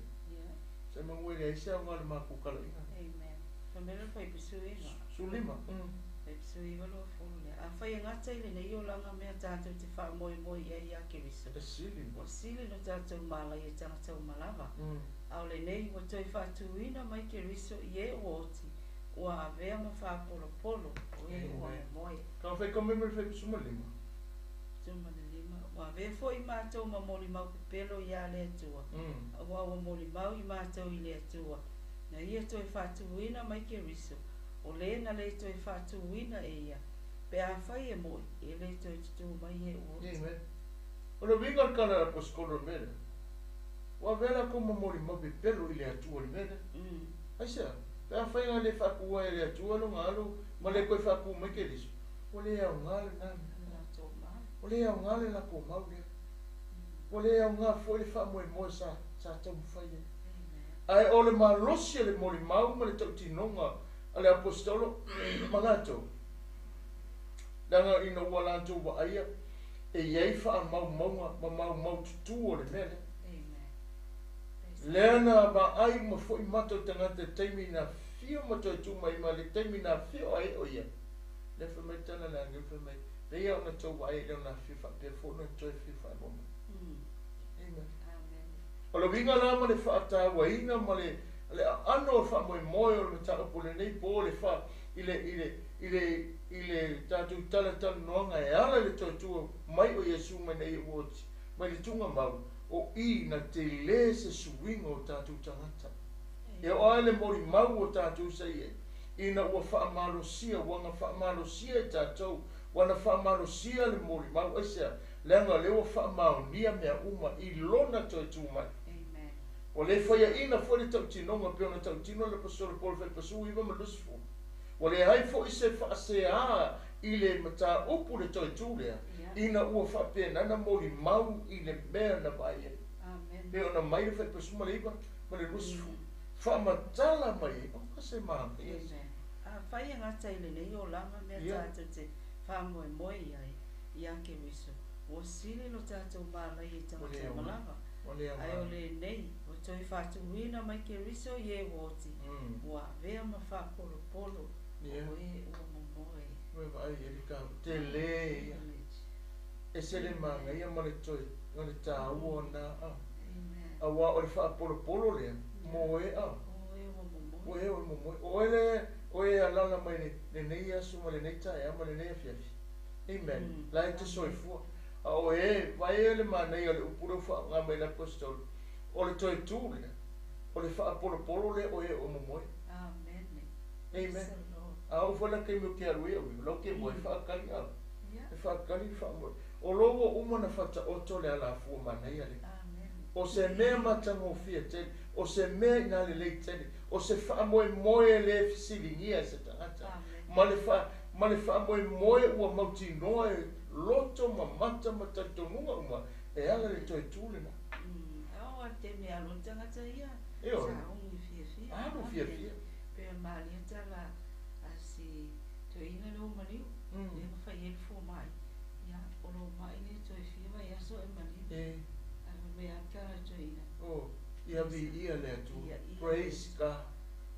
Se mangwe le aise au ngā le mākukala inga. Amen. Whamela whai pisu inga. Sulima. Sui walo fole. A whai ngata ile nei o langa mea tātou te wha moi e ia ke riso. E sili. O sili no tātou mala i tātou malava. Au le nei o toi whatuina mai ke riso i e oti. Ua avea ma wha polo o e ua moi. Ka whai ka memori whai suma lima. Suma lima. Ua avea fo i mātou ma moli mau pepelo i a le atua. Ua ua moli mau i mātou i le atua. Na ia toi whatuina mai ke riso. O le na le toi whatuina e ia. Pe a whai e moi, e le toi tutu mai e uoti. O le wingar kala apostolo mele. Wa vera como mori mabe pelo i le atua li mele. Aisa, pe a whai ngā le whakua e le atua lo ngalo, ma le koe whaku mai ke liso. O le au ngale nami. O le au ngale la ko mau le. O le au ngā fo le wha moe sa tau mwhai e. Ai o le malosi le mori mau ma le tau tinonga ale apostolo mangato. Danga ina walanto wa aia e iei wha mau tutu o le mele. Lena ba ai ma fo i mato tangata teimi na fio mato tu mai ma le teimi na fio ai o ia. Le fa mai tana la nge fa mai. Le ia ona tau wa ai le na fio fa pe fo na toi fio fa mo. Amen. O lo winga la ma le fa ata wa ina ma le ano fa moi o le tala pole nei po le fa ile tatu tala noanga e ala le totu mai o Yesu mai nei woti mai le tunga mau o I na te le se suwinga o tatu tangata e o ale mori mau o tatu sei ina ua wha malosia wanga wha malosia e tatou wana wha malosia le mori mau esa lenga leo wha maonia mea uma I lona totu mai. O le whaia ina fo le tau tinonga pe ona tau tino le pastor Paulo fai pasu iwa malusfu. O le hai fo i se whaase a I le mata upu le toi tūlea. Ina ua whapena na mori mau I le mea na vai. Pe ona mai le fai pasu ma le iwa ma le lusfu. Whamatala mai. O ka se maa. A whaia ngata ile nei o langa mea tātou te whamoe moi ai I ake riso. O sile lo tātou mala I tātou malava. Ai o le nei, o toi whatuina mai ke riso i e woti. Ua vea ma wha polo o e ua momoe. Ue vai e li kau, te le. E se le manga ia ma le toi, ma le tā ua na a. A wa o le wha polo lea, moe a. O e ua momoe. O e alala mai le nei asu ma le nei tae, ma le nei a fiafi. Amen. Lai te soifua. O e, vai ele manei o le upura wha ngā mai la apostolo. O le toi tūlea. o le whaapolopolo le o e o momoe. Amen. Amen. A o whala kei mo ke arui au, lau ke moe whaakali au. E whaakali whaamoe. O logo umana whata oto le ala fua manai ale. O se mea matanga o fia tele, o se mea ina le lei tele, o se whaamoe moe le fisilingia se tangata. Ma le whaamoe moe ua mauti noa e loto ma mata ma tatonunga uma, e ala le toi tūlena. Awa te mea lo tangata ia. E ora. Sa ungu fia fia. Anu fia fia. Pea maali atala asi toi ina lo maliu. E mawhai e fo mai. Ia, o lo mai le toi fia vai aso e maliu. Mea kara toi ina. Oh, ia vi ia le atu. Praise God.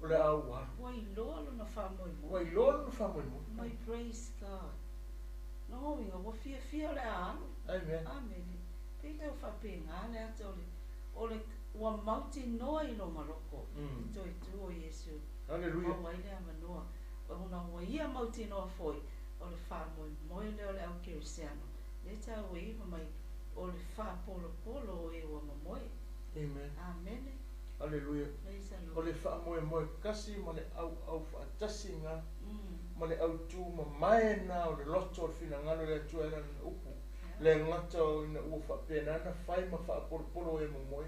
O le aua. Wai loa lo na whamoe mo. Wai loa na whamoe mo. Mai praise God. No, ia wa fia fia le aalo. Amen. Amen. Pei tau whapenga le ata ole wa mauti noa i lo maroko. Toi tu o Yesu. Hallelujah. Wa waile ama noa. Wa huna wa ia mauti noa foi. Ole whamoe moe le ole au kerisiano. Le tau e iwa mai ole whapolo polo e wa mamoe. Amen. Amen. Hallelujah. O le whaamoe moe kasi ma le au whaatasi ngā. Ma le au tū ma mai nā o le loto o le whina ngalo le atua ena na upu. Le ngata o ina ua whapena ana whai ma whaapolo e mamoe.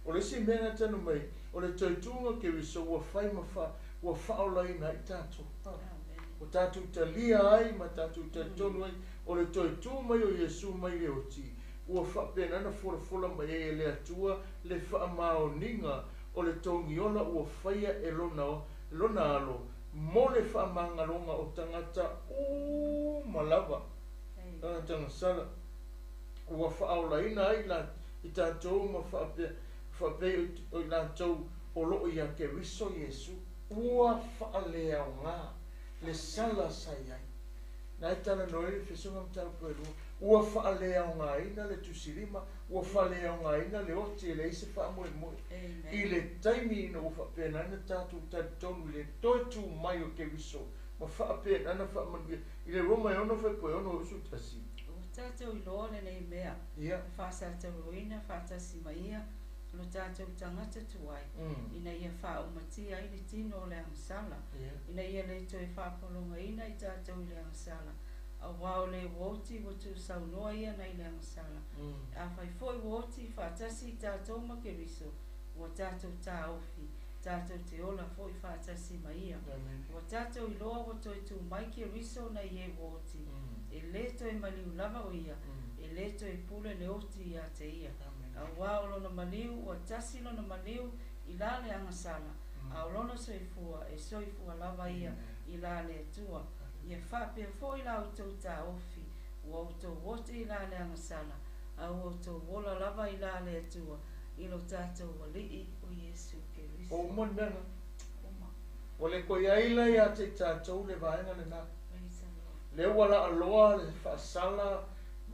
O le si mea tanu mai, o le toitunga ke riso ua whai ma ua whaolai na i tātou. O tātou ta lia ai ma tātou ta tonu ai. O le toitu mai o Yesu mai le oti. Ua whapena ana fola mai e le atua le whaamao ninga o le tongiola ua whaia e lona alo. Mo le whaamangalonga o tangata malava. Tangata sala. Ua whaolaina ai la i tātou ma whapea o i tātou o loo i a ke riso Yesu. Ua whaalea o ngā le sala sai ai. Nā i tala noe le whesunga mtau puerua. Ua whaalea o ngā ina le tusirima. Ua whaalea o ngā ina le oti e le ise whaamoe moe. I le taimi ina ua whapena ina tātou tonu i le toetu mai o ke riso. Ma whapena ina whaamoe. I le roma e ono whapoe ono usu tasi. Tātou i loa le nei mea. Whasa tau roina, whātasi maia. Lo tātou tangata tuai. Ina ia whaumatia i le tino o le angsala. Ina ia le toi whapolonga ina i tātou i le angsala. A wao le woti watu saunoa ia nei le angsala. A whai foi woti whātasi i tātou makeriso. Wa tātou tā ofi. Tātou te ola foi whātasi maia. Wa tātou i loa wa toi tu mai ke riso na ie woti. E leto e maliu lava o ia. E leto e pule le oti ia te ia. A wao lona maliu, o tasi lona maliu, i la le angasala. A lona soifua, e soifua lava ia, i la le atua. Ia whapea fo i la autou tā ofi, o autou wote i la le angasala. A autou wola lava i la le atua. I lo tātou walii o Yesu Keriso. O mon mena. O le koi aila i a te tātou le vaenga le nā. Le wala aloa, le whaasala,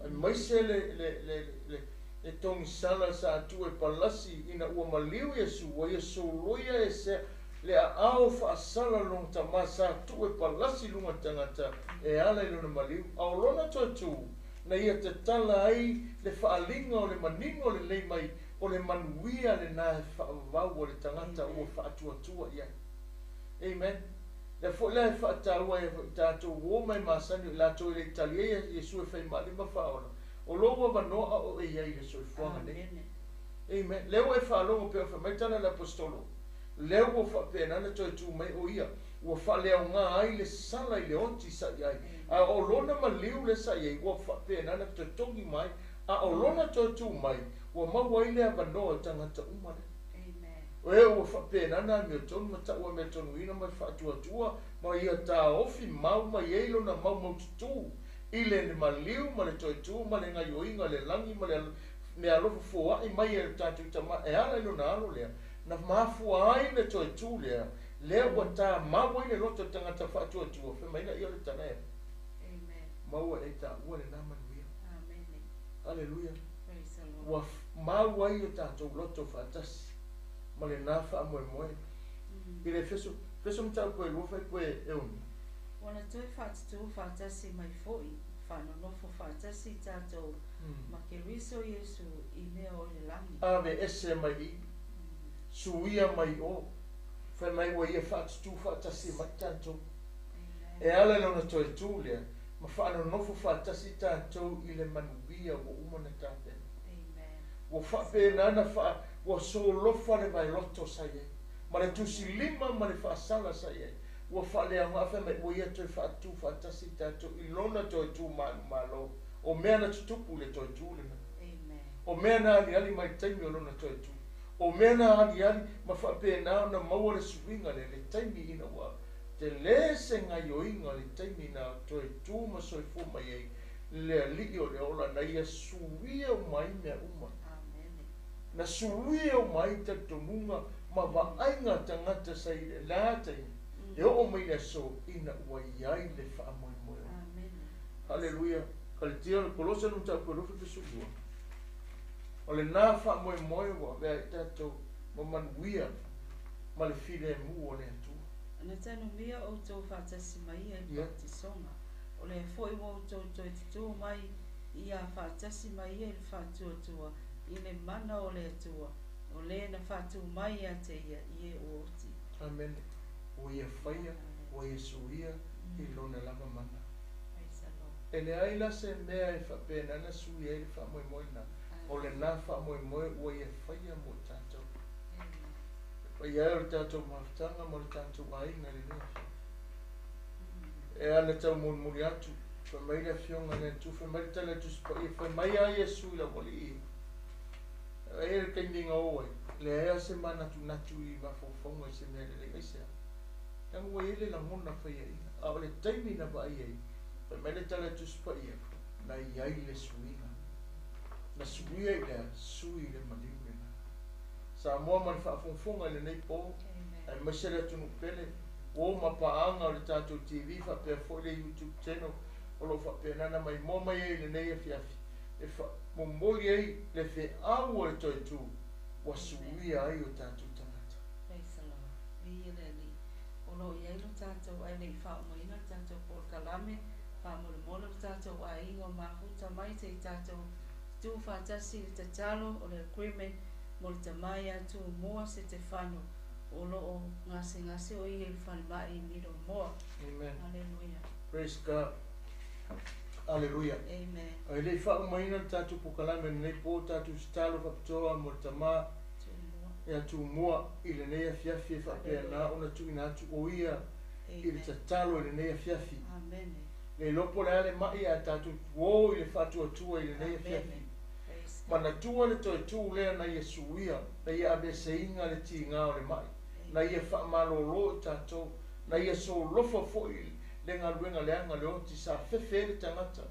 maise le tongi sala sa atu e palasi ina ua maliu Yesu, wa Yesu loia e se le ao whaasala long tama sa atu e palasi lunga tangata e ala ilona maliu. Ao lona toetu, na ia te tala ai le whaalinga o le maninga o le lei mai, o le manuia le na e whaavau o le tangata ua whaatua tua ia. Amen. Le fola e whaataua e tātou o mai masani la toi le Italia Yesu e whai mali ma whaona. O loa wanoa o e iai le soifuanga ne. Amen. Leo e whaalongo peo whamaitana le apostolo. Leo o whapena na toi tū mai o ia. Ua whaleo ngā ai le sala i le onti sa iai. A o lona ma liu le sa iai. Ua whapena na toi tongi mai. A o lona toi tū mai. Ua maua i le wanoa tangata umare. O e ua whapena na mea tonu ma ta ua mea tonu ina mai whaatua tua. Ma ia tā ofi mau ma ieilo na mau maututu. Ile ni maliu, ma le toetu, ma le ngai oinga, le langi, ma le mea lofu fua, i mai e tātou tama, e ala ilo na alo lea. Na mafua ai le toetu lea, lea ua tā maua i le loto tangata whaatua tua, whi maina ia le tana e. Maua e tā ua le namanuia. Hallelujah. Ua maua i le tātou loto whaatasi, ma le nā wha moe moe. I le feso mtau koe lufa i koe e uni. Wana toi whaatatu whaatasi mai foi, whanonofo whaatasi tātou ma ke riso Yesu i mea o le langi. Ave ese mai i. suia mai o fa mai wa ia fa tu fa tasi mai tanto e ala no na Toetu lea ma fa no no fa tasi tanto ile manuia o umana tape o fa pe nana fa o so lo fa le vai lotto sai ma le tu si lima ma le fa sala sai o fa le anga fa mai o ia to fa tu fa tasi tanto ilona Toetu malo o mea na tutupu le Toetu le o mea na ali mai taimi o lona Toetu o mea na ali ma fa pe na maua le suinga le taimi ina wa te le se ngai o inga le taimi na Toetu ma soifu mai ei le ali o le ola na ia suia o mai mea uma na suia o mai te tomunga ma vainga tangata sai le latai e o mai le so ina ua iai le wha amoe moe Haleluia kalitia le kolosa nung ta kurufi te subua o le nā wha moe moe wa vea i tato ma manuia ma le file mu o le atua ana tanu mia o tō whātasi mai e pātisonga o le foi mo tō Toetu mai ia whātasi mai e le whātuatua i le mana o le atua o le na whātu mai a te ia i e o oti amen o ia whaia o ia suia i lona lava mana e le aila se mea e whapena na sui e le wha moe moe na o le nā wha moe moe o ia whaia mo tātou pai ai o le tātou maftanga mo le tātou ainga le lea e ana tau muri atu wha mai le fionga ne tu wha mai tala tu spa i wha mai ai e sui la moli i e le kaindinga oe le ea se mana tu natu i wafofonga i se mea le lega i sea tangu e ele la mona whaia i a o le taimi na wa ai ei mele tala tu spaia na iai le suinga na suia i le sui le maliu sa moa ma le whaafonfonga le nei po ai masere tunu pele o ma paanga o le tātou TV whapea fo le YouTube channel o lo whapea nana mai moa mai ei le nei e fiafi e momoi ei le whe au o le Toetu wa suia ai o tātou tangata o lo iai lo tātou ai le whaamoina tātou por kalame Pamole mole tātou a ingo mahuta mai te tātou tu whātasi te talo o le agreement mo le tamai atu moa se te whano o lo o ngase o i e whani mai i miro moa. Amen. Hallelujah. Praise God. Hallelujah. Amen. Ai le wha umaina tātou pukalame nei pō tātou stalo whapitoa mo le tamā e atu moa i le nei a fiafi e whapea nā ona tu ina atu o ia i le tatalo i le nei a fiafi. Amen. Le lopo le ale mai a tātou wō i le whātua tua i le nei a fiafi. Mana tua le Toetu lea na ia suia, na ia abese inga le ti ngā o le mai. Na ia wha malolo tātou, na ia so lofa foi le ngā ruenga le anga le oti sa whewhe le tangata.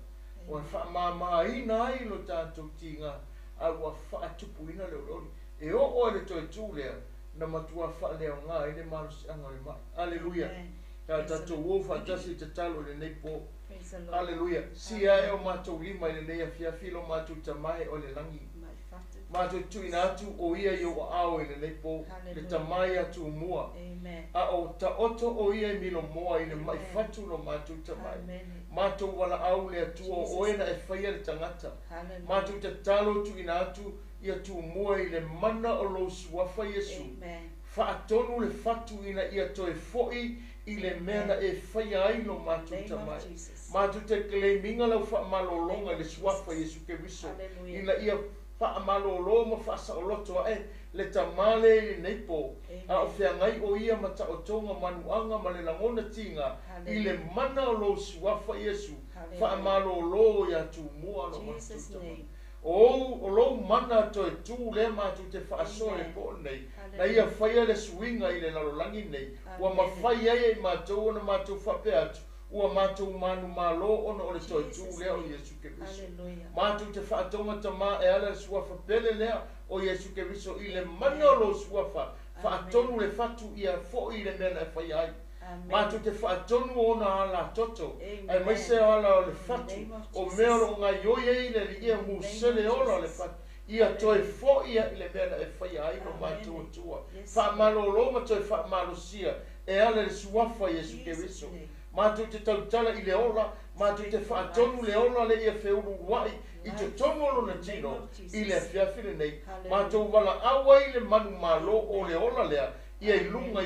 O e wha mā ina ai lo tātou ti ngā, a ua wha atupu ina le orori. E o le Toetu lea, na matua wha leo ngā i le marusi anga le mai. Alleluia. Ka tātou wō whatasi te talo le nei pō. Alleluia. Si ai o mātou lima i le nei a fiafi lo mātou tamai o le langi. Mātou tuina atu o ia i o ao i le nei pō. Le tamai atu mua. A o ta oto o ia i milo moa i le mai fatu lo mātou tamai. Mātou wala au le atua o ena e whaia le tangata. Mātou te talo tuina atu i atu mua i le mana o lo suafa Yesu. Whaatonu le fatu ina i atoe foi i le mena e whaia ai no mātou tamai. Mātou te kleiminga lau wha malolonga le suafa Yesu ke wiso. Ina ia wha malolonga wha sa o loto e le tamale i nei pō. A o whea ngai o ia mata o tonga manuanga ma le langona tinga i le mana o lo suafa Yesu. Wha malolo i atu mua no mātou tamai. O lo mana Toetu le mātou te whaasoe po nei. Na ia whaia le suinga i le lalolangi nei. Ua mawhaia i mātou o na mātou whape atu. Ua mātou manu malo ono o le Toetu lea o Yesu Keriso. Mātou te whaatonga tamā e ala suafa pele lea o Yesu Keriso i le mana o lo suafa. Whaatonu le fatu ia fo i le mena e whaia ai. Mātou te whaatonu o na ala toto. Ai mai se ala o le fatu. O mea o ngā ioia i le ia musele ola le fatu. Ia toi fo ia i le mena e whaia ai no mātou tua. Wha malolo ma toi wha malosia. E ala le suafa Yesu Keriso. Mātou te tautala i le ola. Mātou te whaatonu le ona le ia whiuru wai I te tongo lo na tino I le fiafine nei. Mātou wala awa I le manu malo o le ona lea ia I lunga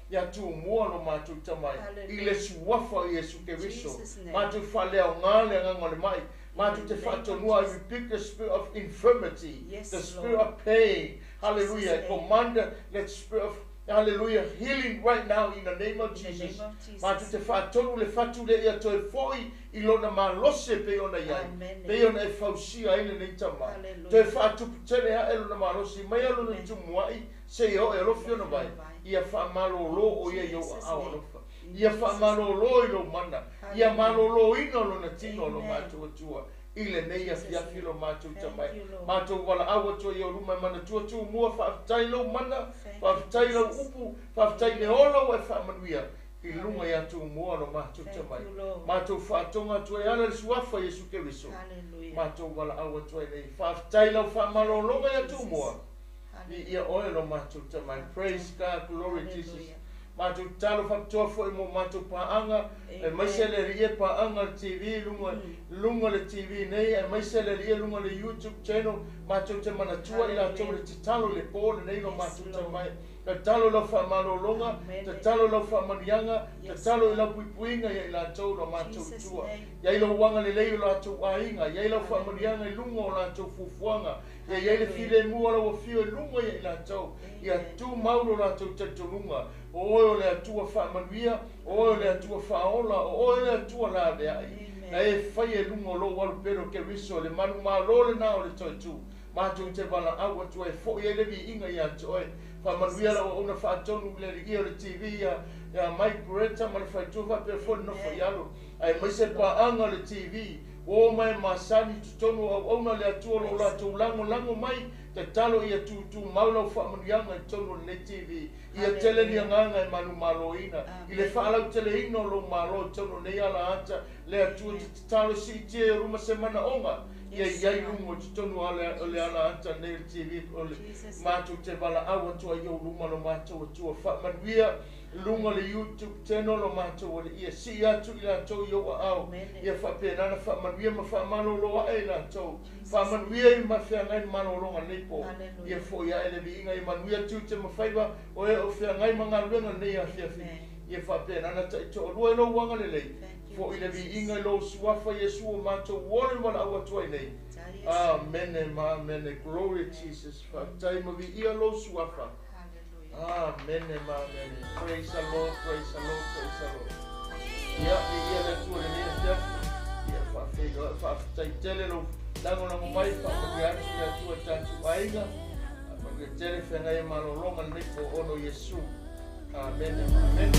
ia tu mua lo mātou tamai. I le suafa I Yesu Keriso. Mātou whalea o ngā le nganga le mai. Mātou te whaatonua, I rebuke the spirit of infirmity, the spirit of pain. Hallelujah. I command that spirit of hallelujah, healing right now in the name of Jesus. Mātou te whaatonu le whatu le ia toi foi I lona malose pe ona iai. Pe ona e whausia ene nei tama. Toi whaatupu tele ha e lona malose. Mai alona I tumuai se o e lofi ona vai. Ia whaamalolo o ia iau awa lofa. Ia whaamalolo I lo mana. Ia malolo ino lona tino lo mātou atua. Ile nei a fiafi lo mātou tamai. Mātou wala awa tua I o ruma mana tua tu mua whaafitai lo mana. Whaafitai lo upu. Whaafitai ne ola wa whaamanuia. I lunga ia tu mua lo mātou tamai. Mātou whaatonga tua I ala le suafa Yesu Keriso. Mātou wala awa tua nei. Whaafitai lo whaamalolonga ia tu mua. Ia oe lo mātou tamai. Praise God, glory Jesus. Mātou talo whapitoa fo I mo mātou paanga. E maise le rie paanga le TV, lunga le TV nei. E maise le rie lunga le YouTube channel. Mātou te manatua I la tau le te talo le pōle nei lo mātou tamai. Te talo la whamalolonga, te talo la whamanianga, te talo I la puipuinga I la tau lo mātou tua. Ia ilo wanga le leo la tau ainga, ia ilo whamanianga I lunga o la tau fufuanga. Ia ile file mua la wafio I lunga I la tau. Ia tu mauro la tau tatonunga. O le atua whamanuia, o le atua whaola, o le atua la leai. Na e whai e lunga lo walu pero ke riso, le manu maa lo le nao le Toetu. Mātou te wala au atua e fo I levi inga I atoe. Whamanuia la o una whaatonu le rigi o le TV ya Mike Greta ma le whaituha pe fo no whaialo. Ai maise paanga le TV. O mai masani tutonu au ona le atua lo la tu lango mai. Te talo ia tu maula o whaamanuianga I tonu le TV. Ia tele ni nganga I manu maloina. I le whaalau tele ino lo malo tonu nei ala ata. Le atua te talo si tia ruma semana onga. Ia iai lungo te tonu ale ala ata nei le TV. Mātou te wala awa tua iau ruma lo mātou atua. Whaamanuia lunga le YouTube channel lo mātou le ia si atu I la tau iau a au. Ia whapenana whaamanuia ma whaamalo e la tau. Whaamanuia I mawhiangai manolonga nepo. Ia fo ia ele vi inga I manuia tu te mawhaiwa o e o whiangai mga luenga nei a whiawhi. Ia whapenana ta I to orua lo wanga le lei. Fo I le vi inga lo suafa Yesu o mātou wale wala awa tuai nei. Amen, amen. Glory Jesus. Whaatai ma vi ia lo suafa. Amen, amen. Praise the Lord, praise the Lord, praise the Lord. Ia vi ia le tua le nea whiawhi. Ia whaafega, whaafitai tele lo lango mai whaamagi atu ia tua tatu ainga. Whaamagi tele whengai malolonga nepo ono Yesu. Amen, amen.